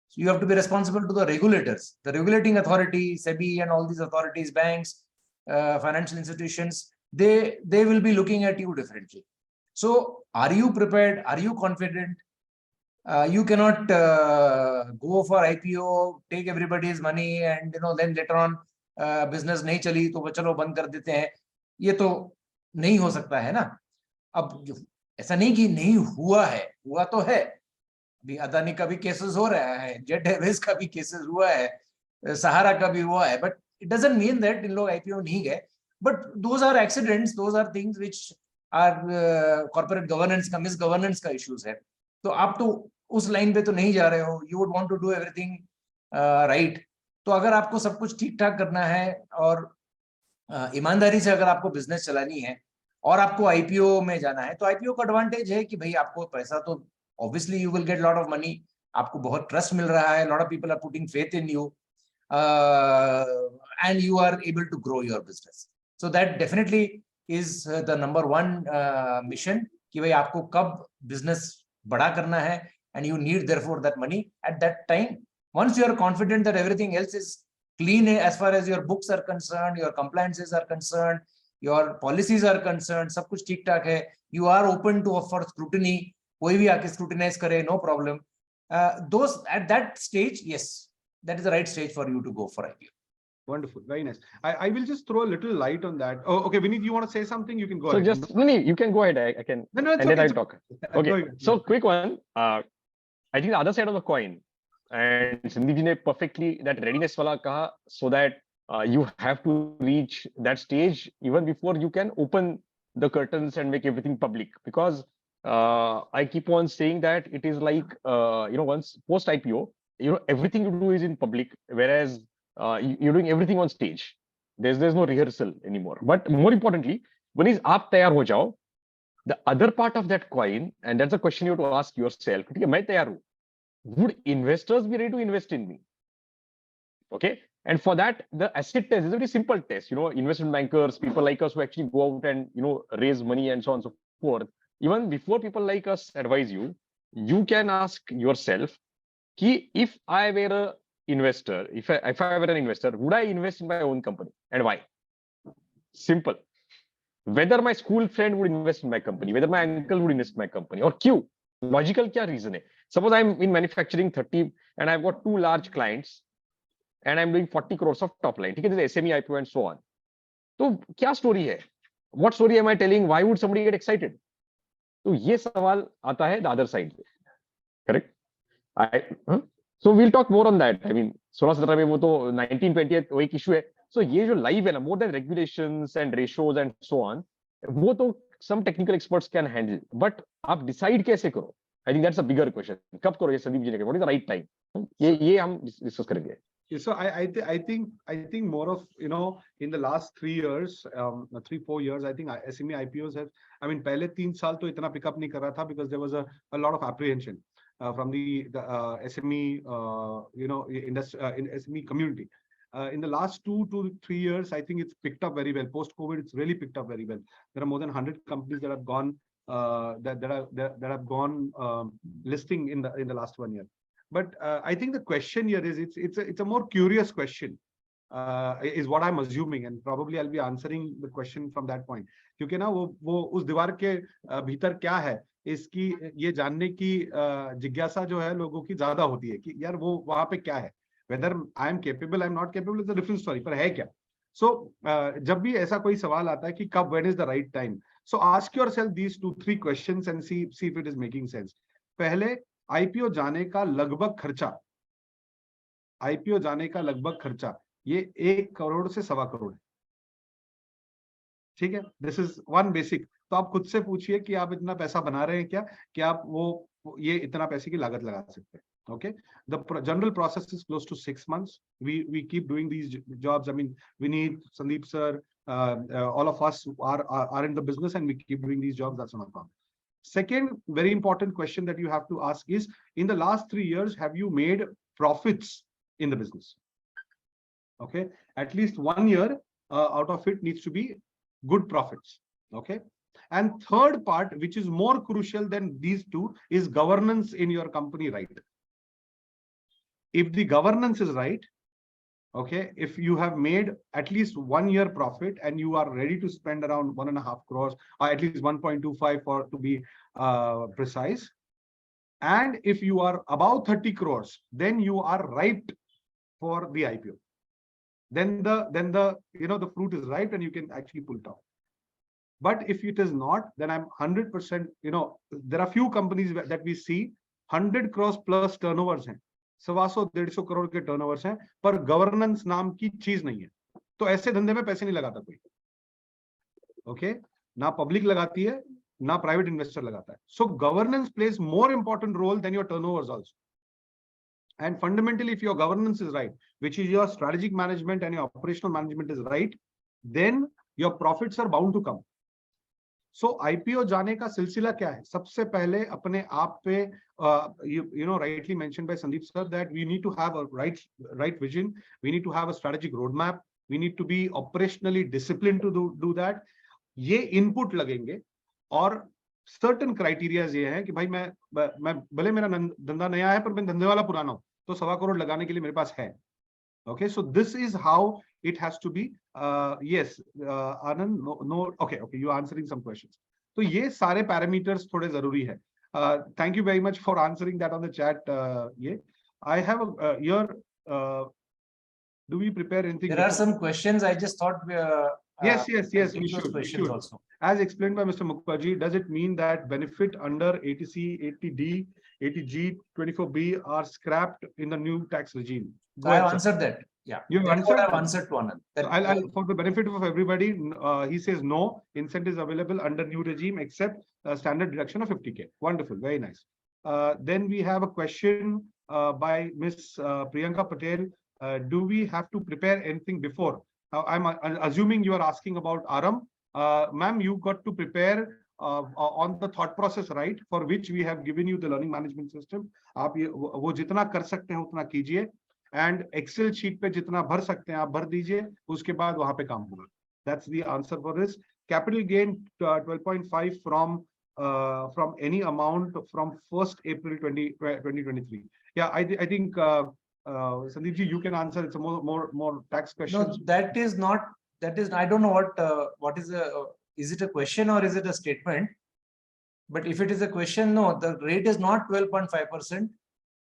So you have to be responsible to the regulators, the regulating authority, SEBI and all these authorities, banks, financial institutions, they will be looking at you differently. So are you prepared? Are you confident? You cannot go for IPO, take everybody's money and then later on business नहीं चली तो चलो बंद कर देते हैं. ये तो नहीं हो सकता है ना. अब ऐसा नहीं कि नहीं हुआ है, हुआ तो है. अभी अदानी का भी केसेस हो रहा है, जेट एयरवेज का भी केसेस हुआ है, सहारा का भी हुआ है, but it doesn't mean that इन लोग आईपीओ नहीं गए. But those are accidents, those are things which are corporate governance का, मिस गवर्नेंस का इश्यूज है. तो आप तो उस लाइन पे तो नहीं जा रहे हो. You would want to do everything right. तो अगर आपको सब कुछ ठीक ठाक करना है और ईमानदारी से अगर आपको बिजनेस चलानी है और आपको आईपीओ में जाना है, तो आईपीओ का एडवांटेज है कि भाई आपको पैसा तो obviously you will get a lot of money. आपको बहुत ट्रस्ट मिल रहा है. lot of people are putting faith in you and you are able to grow your business. So that definitely is the number one mission कि भाई आपको कब business बड़ा करना है and you need therefore that money at that time. Once you are confident that everything else is clean as far as your books are concerned, your compliances are concerned, your policies are concerned, सब कुछ ठीक ठाक है, you are open to for scrutiny. कोई भी आके scrutinize करे, no problem. Those at that stage, yes, that is the right stage for you to go for IPO. Wonderful, very nice. I will just throw a little light on that. Oh, okay, Vineet, you want to say something? You can go ahead. So just you can go ahead. I can, no, and okay, then I'll talk. Okay, so quick one. I think the other side of the coin, and Sandeep ji ne perfectly that readiness wala kaha, so that you have to reach that stage even before you can open the curtains and make everything public. Because I keep on saying that it is like once post IPO, everything you do is in public, whereas you're doing everything on stage. There's no rehearsal anymore. But more importantly, one is aap tayar ho jao. The other part of that coin, and that's a question you have to ask yourself, main tayar hu. Would investors be ready to invest in me? Okay. And for that, the asset test is a very simple test. Investment bankers, people like us who actually go out and raise money and so on and so forth. Even before people like us advise you, you can ask yourself, if I were an investor, if I were an investor, would I invest in my own company and why? Simple. Whether my school friend would invest in my company, whether my uncle would invest in my company, or Q. Logical kya reason hai? Suppose I'm in manufacturing 30 and I've got 2 large clients and I'm doing 40 crores of top line. This is SME, IPO and so on. So kya story hai? What story am I telling? Why would somebody get excited? तो ये सवाल आता है the other side, correct? So we'll talk more on that. I mean, 16-17 में वो तो 19-20 वो एक issue है. So ये जो live है ना, more than regulations and ratios and so on, वो तो some technical experts can handle. But आप decide कैसे करो? I think that's a bigger question. कब करो ये संदीप जी ने? What is the right time? ये हम discuss करेंगे. So I think more of in the last 3 years, 3-4 years, I think SME IPOs have. I mean, पहले 3 साल तो इतना pick up नहीं कर रहा था because there was a lot of apprehension from the SME industry in SME community. In the last 2 to 3 years, I think it's picked up very well. Post-COVID, it's really picked up very well. There are more than 100 companies that have gone that have gone listing in the last 1 year. But I think the question here is it's a more curious question. Is what I'm assuming, and probably I'll be answering the question from that point. क्योंकि ना वो उस दीवार के भीतर क्या है, इसकी ये जानने की जिज्ञासा जो है लोगों की ज्यादा होती है कि यार वो वहां पे क्या है. Whether I am capable, I am not capable is a different story. पर है क्या? So जब भी ऐसा कोई सवाल आता है कि कब, when is the right time? So ask yourself these 2-3 questions and see if it is making sense. पहले IPO जाने का लगभग खर्चा, ये 1 करोड़ से 1.25 करोड़ है. ठीक है, दिस इज वन बेसिक. तो आप खुद से पूछिए कि आप इतना पैसा बना रहे हैं क्या कि आप ये इतना पैसे की लागत लगा सकते हैं. Okay, the general process is close to 6 months. We keep doing these jobs. I mean, we need Sandeep sir, all of us are in the business, and we keep doing these jobs. That's not a problem. Second very important question that you have to ask is, in the last 3 years, have you made profits in the business? Okay, at least 1 year out of it needs to be good profits. Okay, and third part, which is more crucial than these two, is governance in your company, right? If the governance is right, okay, if you have made at least 1 year profit and you are ready to spend around 1.5 crores, or at least 1.25 for to be precise, and if you are above 30 crores, then you are ripe for the IPO. Then the the fruit is ripe and you can actually pull it out. But if it is not, then I'm 100%, there are few companies that we see 100 crores plus turnovers हैं, 125-150 करोड़ के turnovers हैं, पर governance नाम की चीज नहीं है. तो ऐसे धंधे में पैसे नहीं लगाता कोई. ओके, ना पब्लिक लगाती है, ना प्राइवेट इन्वेस्टर लगाता है. So governance plays more important role than your turnovers also. And fundamentally, if your governance is right, which is your strategic management and your operational management is right, then your profits are bound to come. So IPO जाने का सिलसिला क्या है? सबसे पहले अपने आप पे, rightly mentioned by Sandeep sir, that we need to have a right vision. We need to have a strategic roadmap. We need to be operationally disciplined to do that. ये input लगेंगे और certain criteria ये हैं कि भाई मैं भले मेरा धंधा नया है पर मैं धंधे वाला पुराना हूं, तो 1.25 करोड़ लगाने के लिए मेरे पास है. Okay, so this is how it has to be. Yes, Anand, no, okay, you're answering some questions. So ये सारे parameters थोड़े जरूरी है. Thank you very much for answering that on the chat. I have here. Do we prepare anything? There are some questions. I just thought. Yes. We should. Also. As explained by Mr. Mukherjee, does it mean that benefit under 80C, 80D, 80G, 24B are scrapped in the new tax regime? So I have answered that. Yeah, you answered. I've answered to Anand. So for the benefit of everybody, he says no incentives available under new regime except standard deduction of 50K. Wonderful, very nice. Then we have a question by Miss Priyanka Patel. Do we have to prepare anything before? I'm assuming you are asking about Aram. Ma'am, you got to prepare on the thought process, right? For which we have given you the learning management system. आप वो जितना कर सकते हैं उतना कीजिए, and Excel sheet पे जितना भर सकते हैं आप भर दीजिए, उसके बाद वहाँ पे काम होगा. That's the answer for this. Capital gain 12.5 from any amount from 1st April 2023. Yeah, I think Sandeep ji, you can answer. It's a more tax question. No, that is not. That is, I don't know what is is it a question or is it a statement? But if it is a question, no, the rate is not 12.5%,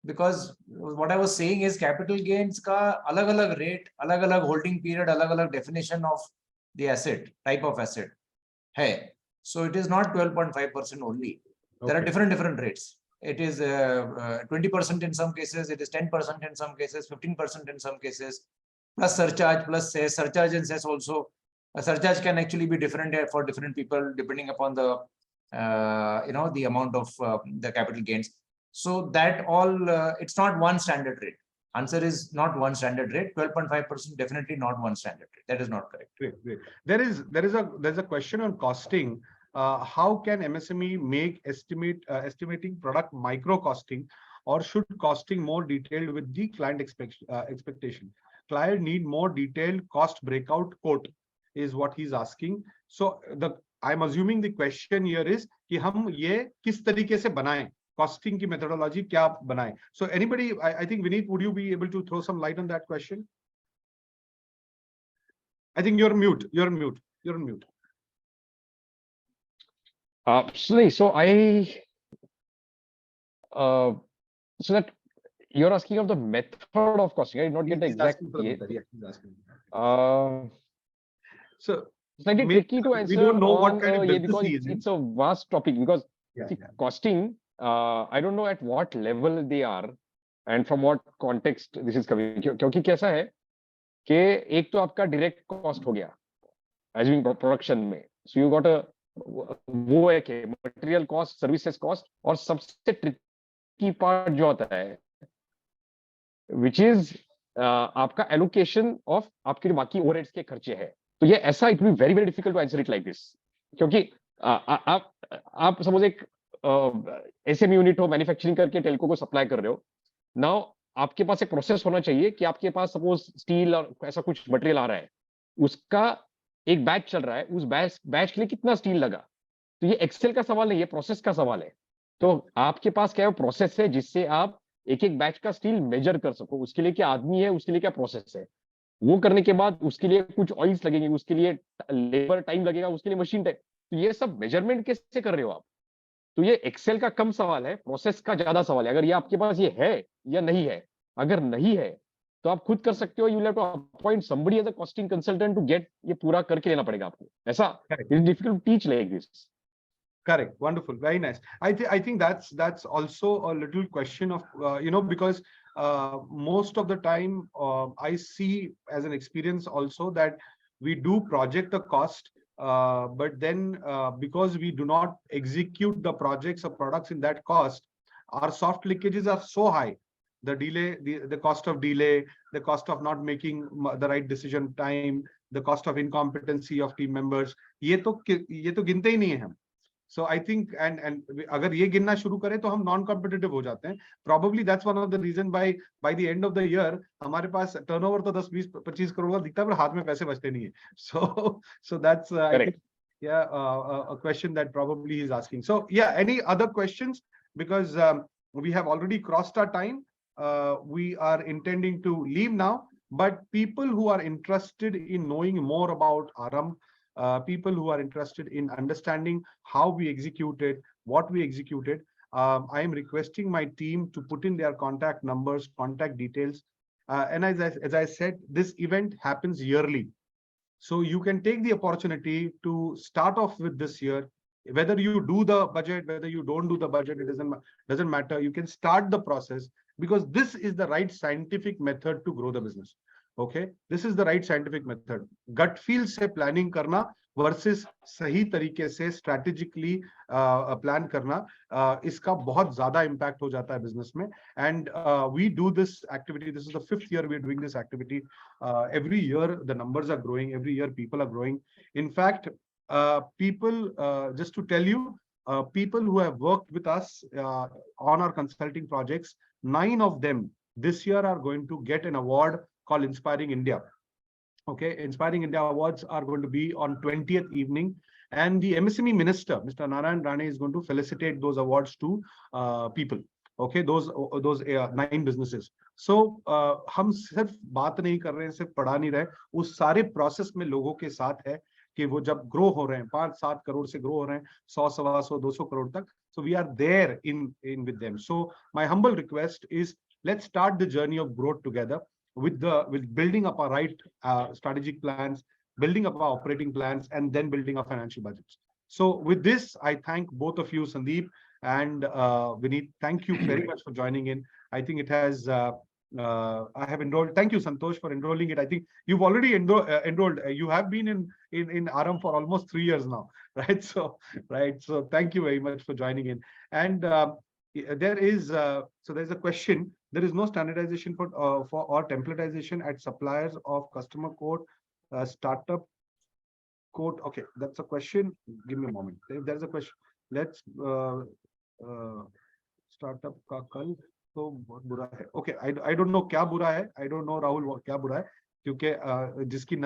because what I was saying is capital gains ka alag rate, alag holding period, alag definition of the asset, type of asset. Hey, so it is not 12.5% only. There are different rates. It is 20% in some cases, it is 10% in some cases, 15% in some cases, plus surcharge, plus cess, surcharge and cess also. A surcharge can actually be different for different people depending upon the the amount of the capital gains. So that all it's not one standard rate. Answer is not one standard rate. 12.5% definitely not one standard rate. That is not correct. Great. There's a question on costing. How can MSME make estimating product micro costing, or should costing more detailed with the client expectation? supplier need more detailed cost breakout quote, is what he's asking. So I'm assuming the question here is कि हम ये किस तरीके से बनाएं, costing की methodology क्या बनाएं. So anybody, I think Vineet, would you be able to throw some light on that question? I think you're mute. You're on mute. You're on mute. So that you're asking of the method of costing. I did not get the exact. Yeah, he's asking. So slightly tricky to answer. We don't know what kind of business because he is in. it's a vast topic, because see, Yeah. costing, I don't know at what level they are and from what context this is coming. क्योंकि कैसा है कि एक तो आपका direct cost हो गया, assuming production में, so you got a वो है कि material cost, services cost, और सबसे tricky part जो आता है, which is आपका allocation of आपके जो बाकी overheads के खर्चे हैं. तो ये ऐसा, it will be very difficult to answer it like this, क्योंकि आप सपोज एक एसएमई यूनिट हो, मैन्युफैक्चरिंग करके टेल्को को सप्लाई कर रहे हो. नाउ आपके पास एक प्रोसेस होना चाहिए कि आपके पास सपोज स्टील और ऐसा कुछ मटेरियल आ रहा है, उसका एक बैच चल रहा है, उस बैच के लिए कितना स्टील लगा. तो ये एक्सेल का सवाल नहीं, ये प्रोसेस का सवाल है. तो आपके पास क्या प्रोसेस है जिससे आप एक एक बैच का स्टील मेजर कर सको. उसके लिए क्या आदमी है, उसके लिए क्या प्रोसेस है, वो करने के बाद उसके लिए कुछ ऑयल्स लगेंगे, उसके लिए लेबर टाइम लगेगा, उसके लिए मशीन टाइम. तो ये सब मेजरमेंट कैसे कर रहे हो आप. तो ये एक्सेल का कम सवाल है, प्रोसेस का ज्यादा सवाल है. अगर ये आपके पास ये है या नहीं है, अगर नहीं है तो आप खुद कर सकते हो. You have to appoint somebody as a costing consultant to get, ये पूरा करके लेना पड़ेगा आपको. ऐसा it is difficult to teach like this. Correct. Wonderful. Very nice. I think that's also a little question of because most of the time I see as an experience also that we do project the cost, but then because we do not execute the projects or products in that cost, our soft leakages are so high. The delay, the cost of delay, the cost of not making the right decision time, the cost of incompetency of team members. ये तो गिनते ही नहीं है हम. So I think and अगर ये गिनना शुरू करें तो हम non competitive हो जाते हैं. Probably that's one of the reason by the end of the year हमारे पास turnover तो 10, 20, 25 करोड़ का दिखता है, पर हाथ में पैसे बचते नहीं है. So that's I think, a question that probably he's asking. So yeah, any other questions, because we have already crossed our time. We are intending to leave now, but people who are interested in knowing more about Aram, people who are interested in understanding how we executed, what we executed, I am requesting my team to put in their contact numbers, contact details. And as I said, this event happens yearly. So you can take the opportunity to start off with this year. Whether you do the budget, whether you don't do the budget, it doesn't matter. You can start the process, because this is the right scientific method to grow the business. Okay, this is the right scientific method. Gut feel से planning करना versus सही तरीके से strategically plan करना, इसका बहुत ज़्यादा impact हो जाता है business में. And we do this activity. This is the 5th year we are doing this activity. Every year the numbers are growing. Every year people are growing. In fact, people, just to tell you, people who have worked with us on our consulting projects, 9 of them this year are going to get an award called Inspiring India. Okay, Inspiring India Awards are going to be on 20th evening, and the MSME Minister, Mr. Narayan Rane, is going to felicitate those awards to people. Okay, those 9 businesses. So हम सिर्फ बात नहीं कर रहे हैं, सिर्फ पढ़ा नहीं रहे, उस सारे प्रोसेस में लोगों के साथ है कि वो जब ग्रो हो रहे हैं, 5-7 करोड़ से ग्रो हो रहे हैं 100, 125, 200 करोड़ तक. So we are there in with them. So my humble request is, let's start the journey of growth together with building up our right strategic plans, building up our operating plans, and then building our financial budgets. So with this, I thank both of you, Sandeep and Vineet. Thank you very much for joining in. I think it has I have enrolled. Thank you, Santosh, for enrolling it. I think you've already enrolled. You have been in Aram for almost 3 years now, right? So thank you very much for joining in. And there is so there's a question. There is no standardization for or templatization at suppliers of customer code, startup code. Okay, that's a question. Give me a moment. If there's a question, let's startup ka kal. तो बहुत बुरा है. Okay, I don't know क्या बुरा है. I don't know Rahul क्या बुरा है, क्योंकि जिसकी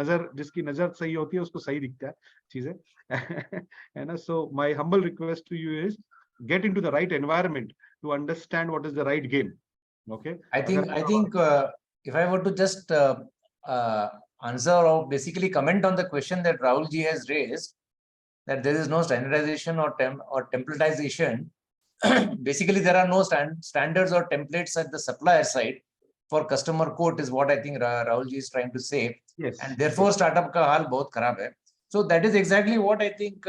नजर सही होती है उसको सही दिखता है चीजें. है ना? So my humble request to you is get into the right environment to understand what is the right game. Okay. I think if I were to just answer or basically comment on the question that Rahul ji has raised, that there is no standardization or templatization. Basically, there are no standards or templates at the supplier side for customer quote is what I think Rahul ji is trying to say. Yes. And therefore, startup ka haal bahut kharab hai. So that is exactly what I think,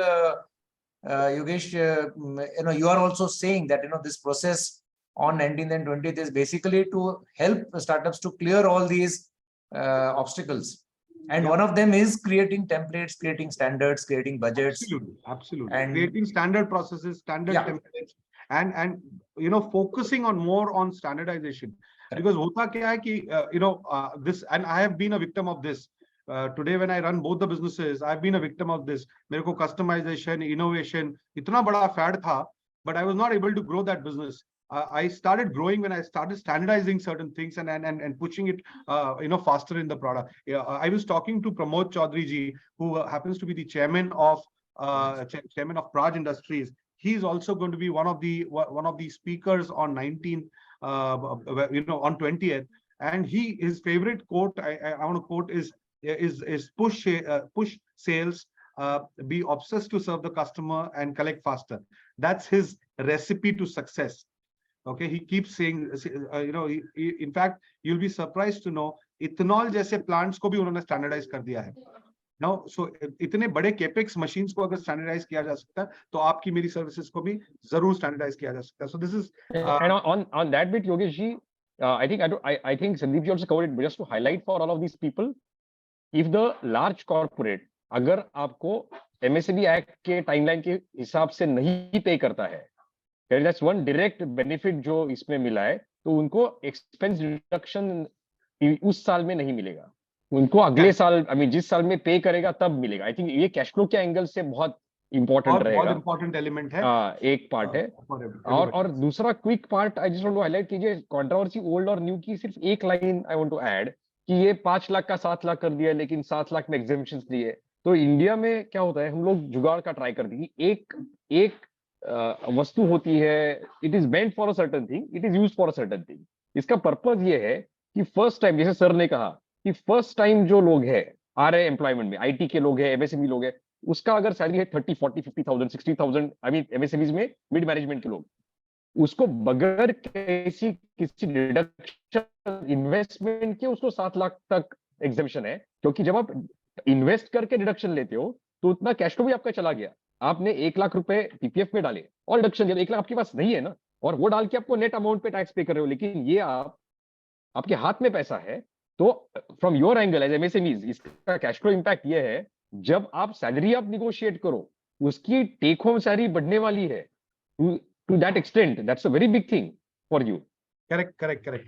Yogesh, you are also saying that, this process on 19th and 20th is basically to help startups to clear all these obstacles. And one of them is creating templates, creating standards, creating budgets. Absolutely. And creating standard processes, standard templates, and focusing on more on standardization. Because hota kya hai ki, this, and I have been a victim of this. Today, when I run both the businesses, I've been a victim of this. Mere ko customization, innovation, itna bada fad tha, but I was not able to grow that business. I started growing when I started standardizing certain things and pushing it, faster in the product. I was talking to Pramod Chaudhary ji, who happens to be the chairman of Praj Industries. He's also going to be one of the speakers on 19th, on 20th. And his favorite quote, I want to quote, is push sales, be obsessed to serve the customer and collect faster. That's his recipe to success. Okay, he keeps saying, in fact, you'll be surprised to know, ethanol जैसे plants को भी उन्होंने standardize कर दिया है. Now, so इतने बड़े capex machines को अगर standardize किया जा सकता है, तो आपकी मेरी services को भी जरूर standardize किया जा सकता है. So this is. And on that bit, Yogesh ji, I think Sandeep ji also covered it, but just to highlight for all of these people, if the large corporate अगर आपको MSME Act के timeline के हिसाब से नहीं pay करता है, that's one direct benefit जो इसमें मिला है, तो उनको expense reduction उस साल में नहीं मिलेगा, उनको अगले साल, जिस साल में पे करेगा तब मिलेगा. आई थिंक ये कैश फ्लो के एंगल से बहुत इंपॉर्टेंट रहेगा, बहुत इंपॉर्टेंट एलिमेंट है. एक पार्ट है. और दूसरा quick part I just want to highlight कीजिए, कंट्रोवर्सी ओल्ड और न्यू की सिर्फ एक line I want to add कि ये 5 लाख का 7 लाख कर दिया, लेकिन 7 लाख में एग्जेम्पशंस दिए. तो इंडिया में क्या होता है, हम लोग जुगाड़ का ट्राई कर दी. एक वस्तु होती है, it is meant for a certain thing, it is used for a certain thing. इसका पर्पस ये है कि फर्स्ट टाइम, जैसे सर ने कहा कि फर्स्ट टाइम जो लोग हैं आ रहे हैं एम्प्लॉयमेंट में, आईटी के लोग हैं, एमएसएमई लोग हैं, उसका अगर सैलरी है 30, 40, 50,000, 60,000, एमएसएमईज में मिड मैनेजमेंट के लोग, उसको बगैर किसी डिडक्शन इन्वेस्टमेंट के उसको 7 लाख तक एग्जेम्पशन है. क्योंकि जब आप इन्वेस्ट करके डिडक्शन लेते हो तो उतना कैश फ्लो भी आपका चला गया. आपने 1 लाख रुपए पीपीएफ में डाले और डिडक्शन दिया, 1 लाख आपके पास नहीं है ना, और वो डाल के आपको नेट अमाउंट पे टैक्स पे कर रहे हो. लेकिन ये आपके हाथ में पैसा है. तो from your angle as MSMEs, इसका कैश फ्लो इंपैक्ट ये है, जब आप सैलरी आप निगोशिएट करो, उसकी टेक होम सैलरी बढ़ने वाली है. To that extent, that's a very big thing for you. Correct.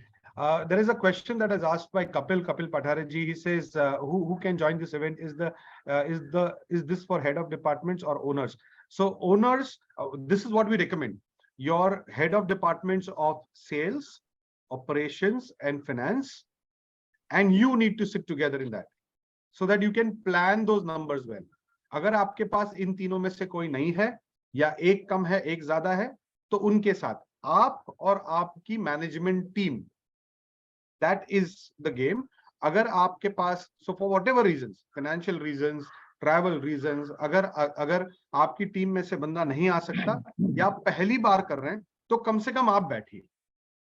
There is a question that is asked by Kapil Pathareji. He says, who can join this event? Is this for head of departments or owners? So owners, this is what we recommend. Your head of departments of sales, operations, and finance, and you need to sit together in that, so that you can plan those numbers well. अगर आपके पास इन तीनों में से कोई नहीं है, या एक कम है, एक ज्यादा है, तो उनके साथ आप और आपकी management team, that is the game. अगर आपके पास, so for whatever reasons, financial reasons, travel reasons, अगर आपकी टीम में से बंदा नहीं आ सकता या आप पहली बार कर रहे हैं, तो कम से कम आप बैठिए.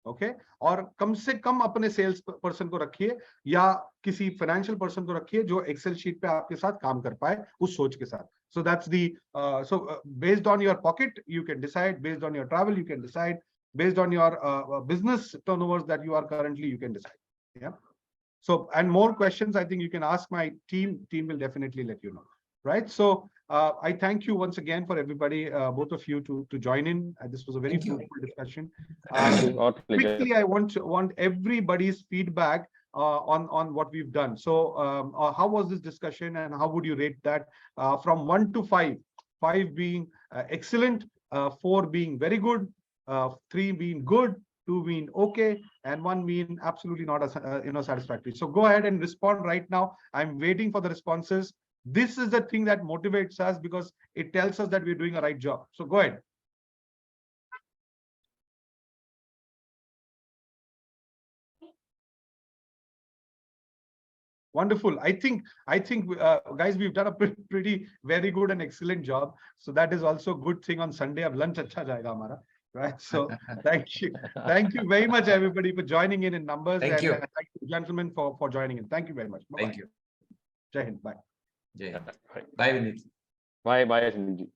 ओके, और कम से कम अपने सेल्स पर्सन को रखिए या किसी फाइनेंशियल पर्सन को रखिए जो एक्सेल शीट पे आपके साथ काम कर पाए उस सोच के साथ. So that's the so based on your pocket you can decide, based on your travel you can decide, based on your business turnovers that you are currently, you can decide. Yeah. So, and more questions I think you can ask my team will definitely let you know, right? So I thank you once again for everybody, both of you to join in. This was a very fruitful discussion. Quickly, I want everybody's feedback on what we've done. So how was this discussion and how would you rate that from 1 to 5? 5 being excellent, 4 being very good, 3 being good, two mean okay, and one mean absolutely not satisfactory. So go ahead and respond right now. I'm waiting for the responses. This is the thing that motivates us because it tells us that we're doing a right job. So go ahead. Wonderful. I think guys, we've done a pretty very good and excellent job. So that is also a good thing on Sunday. Ab lunch acha jayega hamara, right? So thank you very much everybody for joining in numbers. Thank you. And thank you gentlemen for joining in. Thank you very much. Bye-bye. Thank you. Jai Hind. Bye. Jai Hind. Bye, Vineet. Bye, Sunil ji.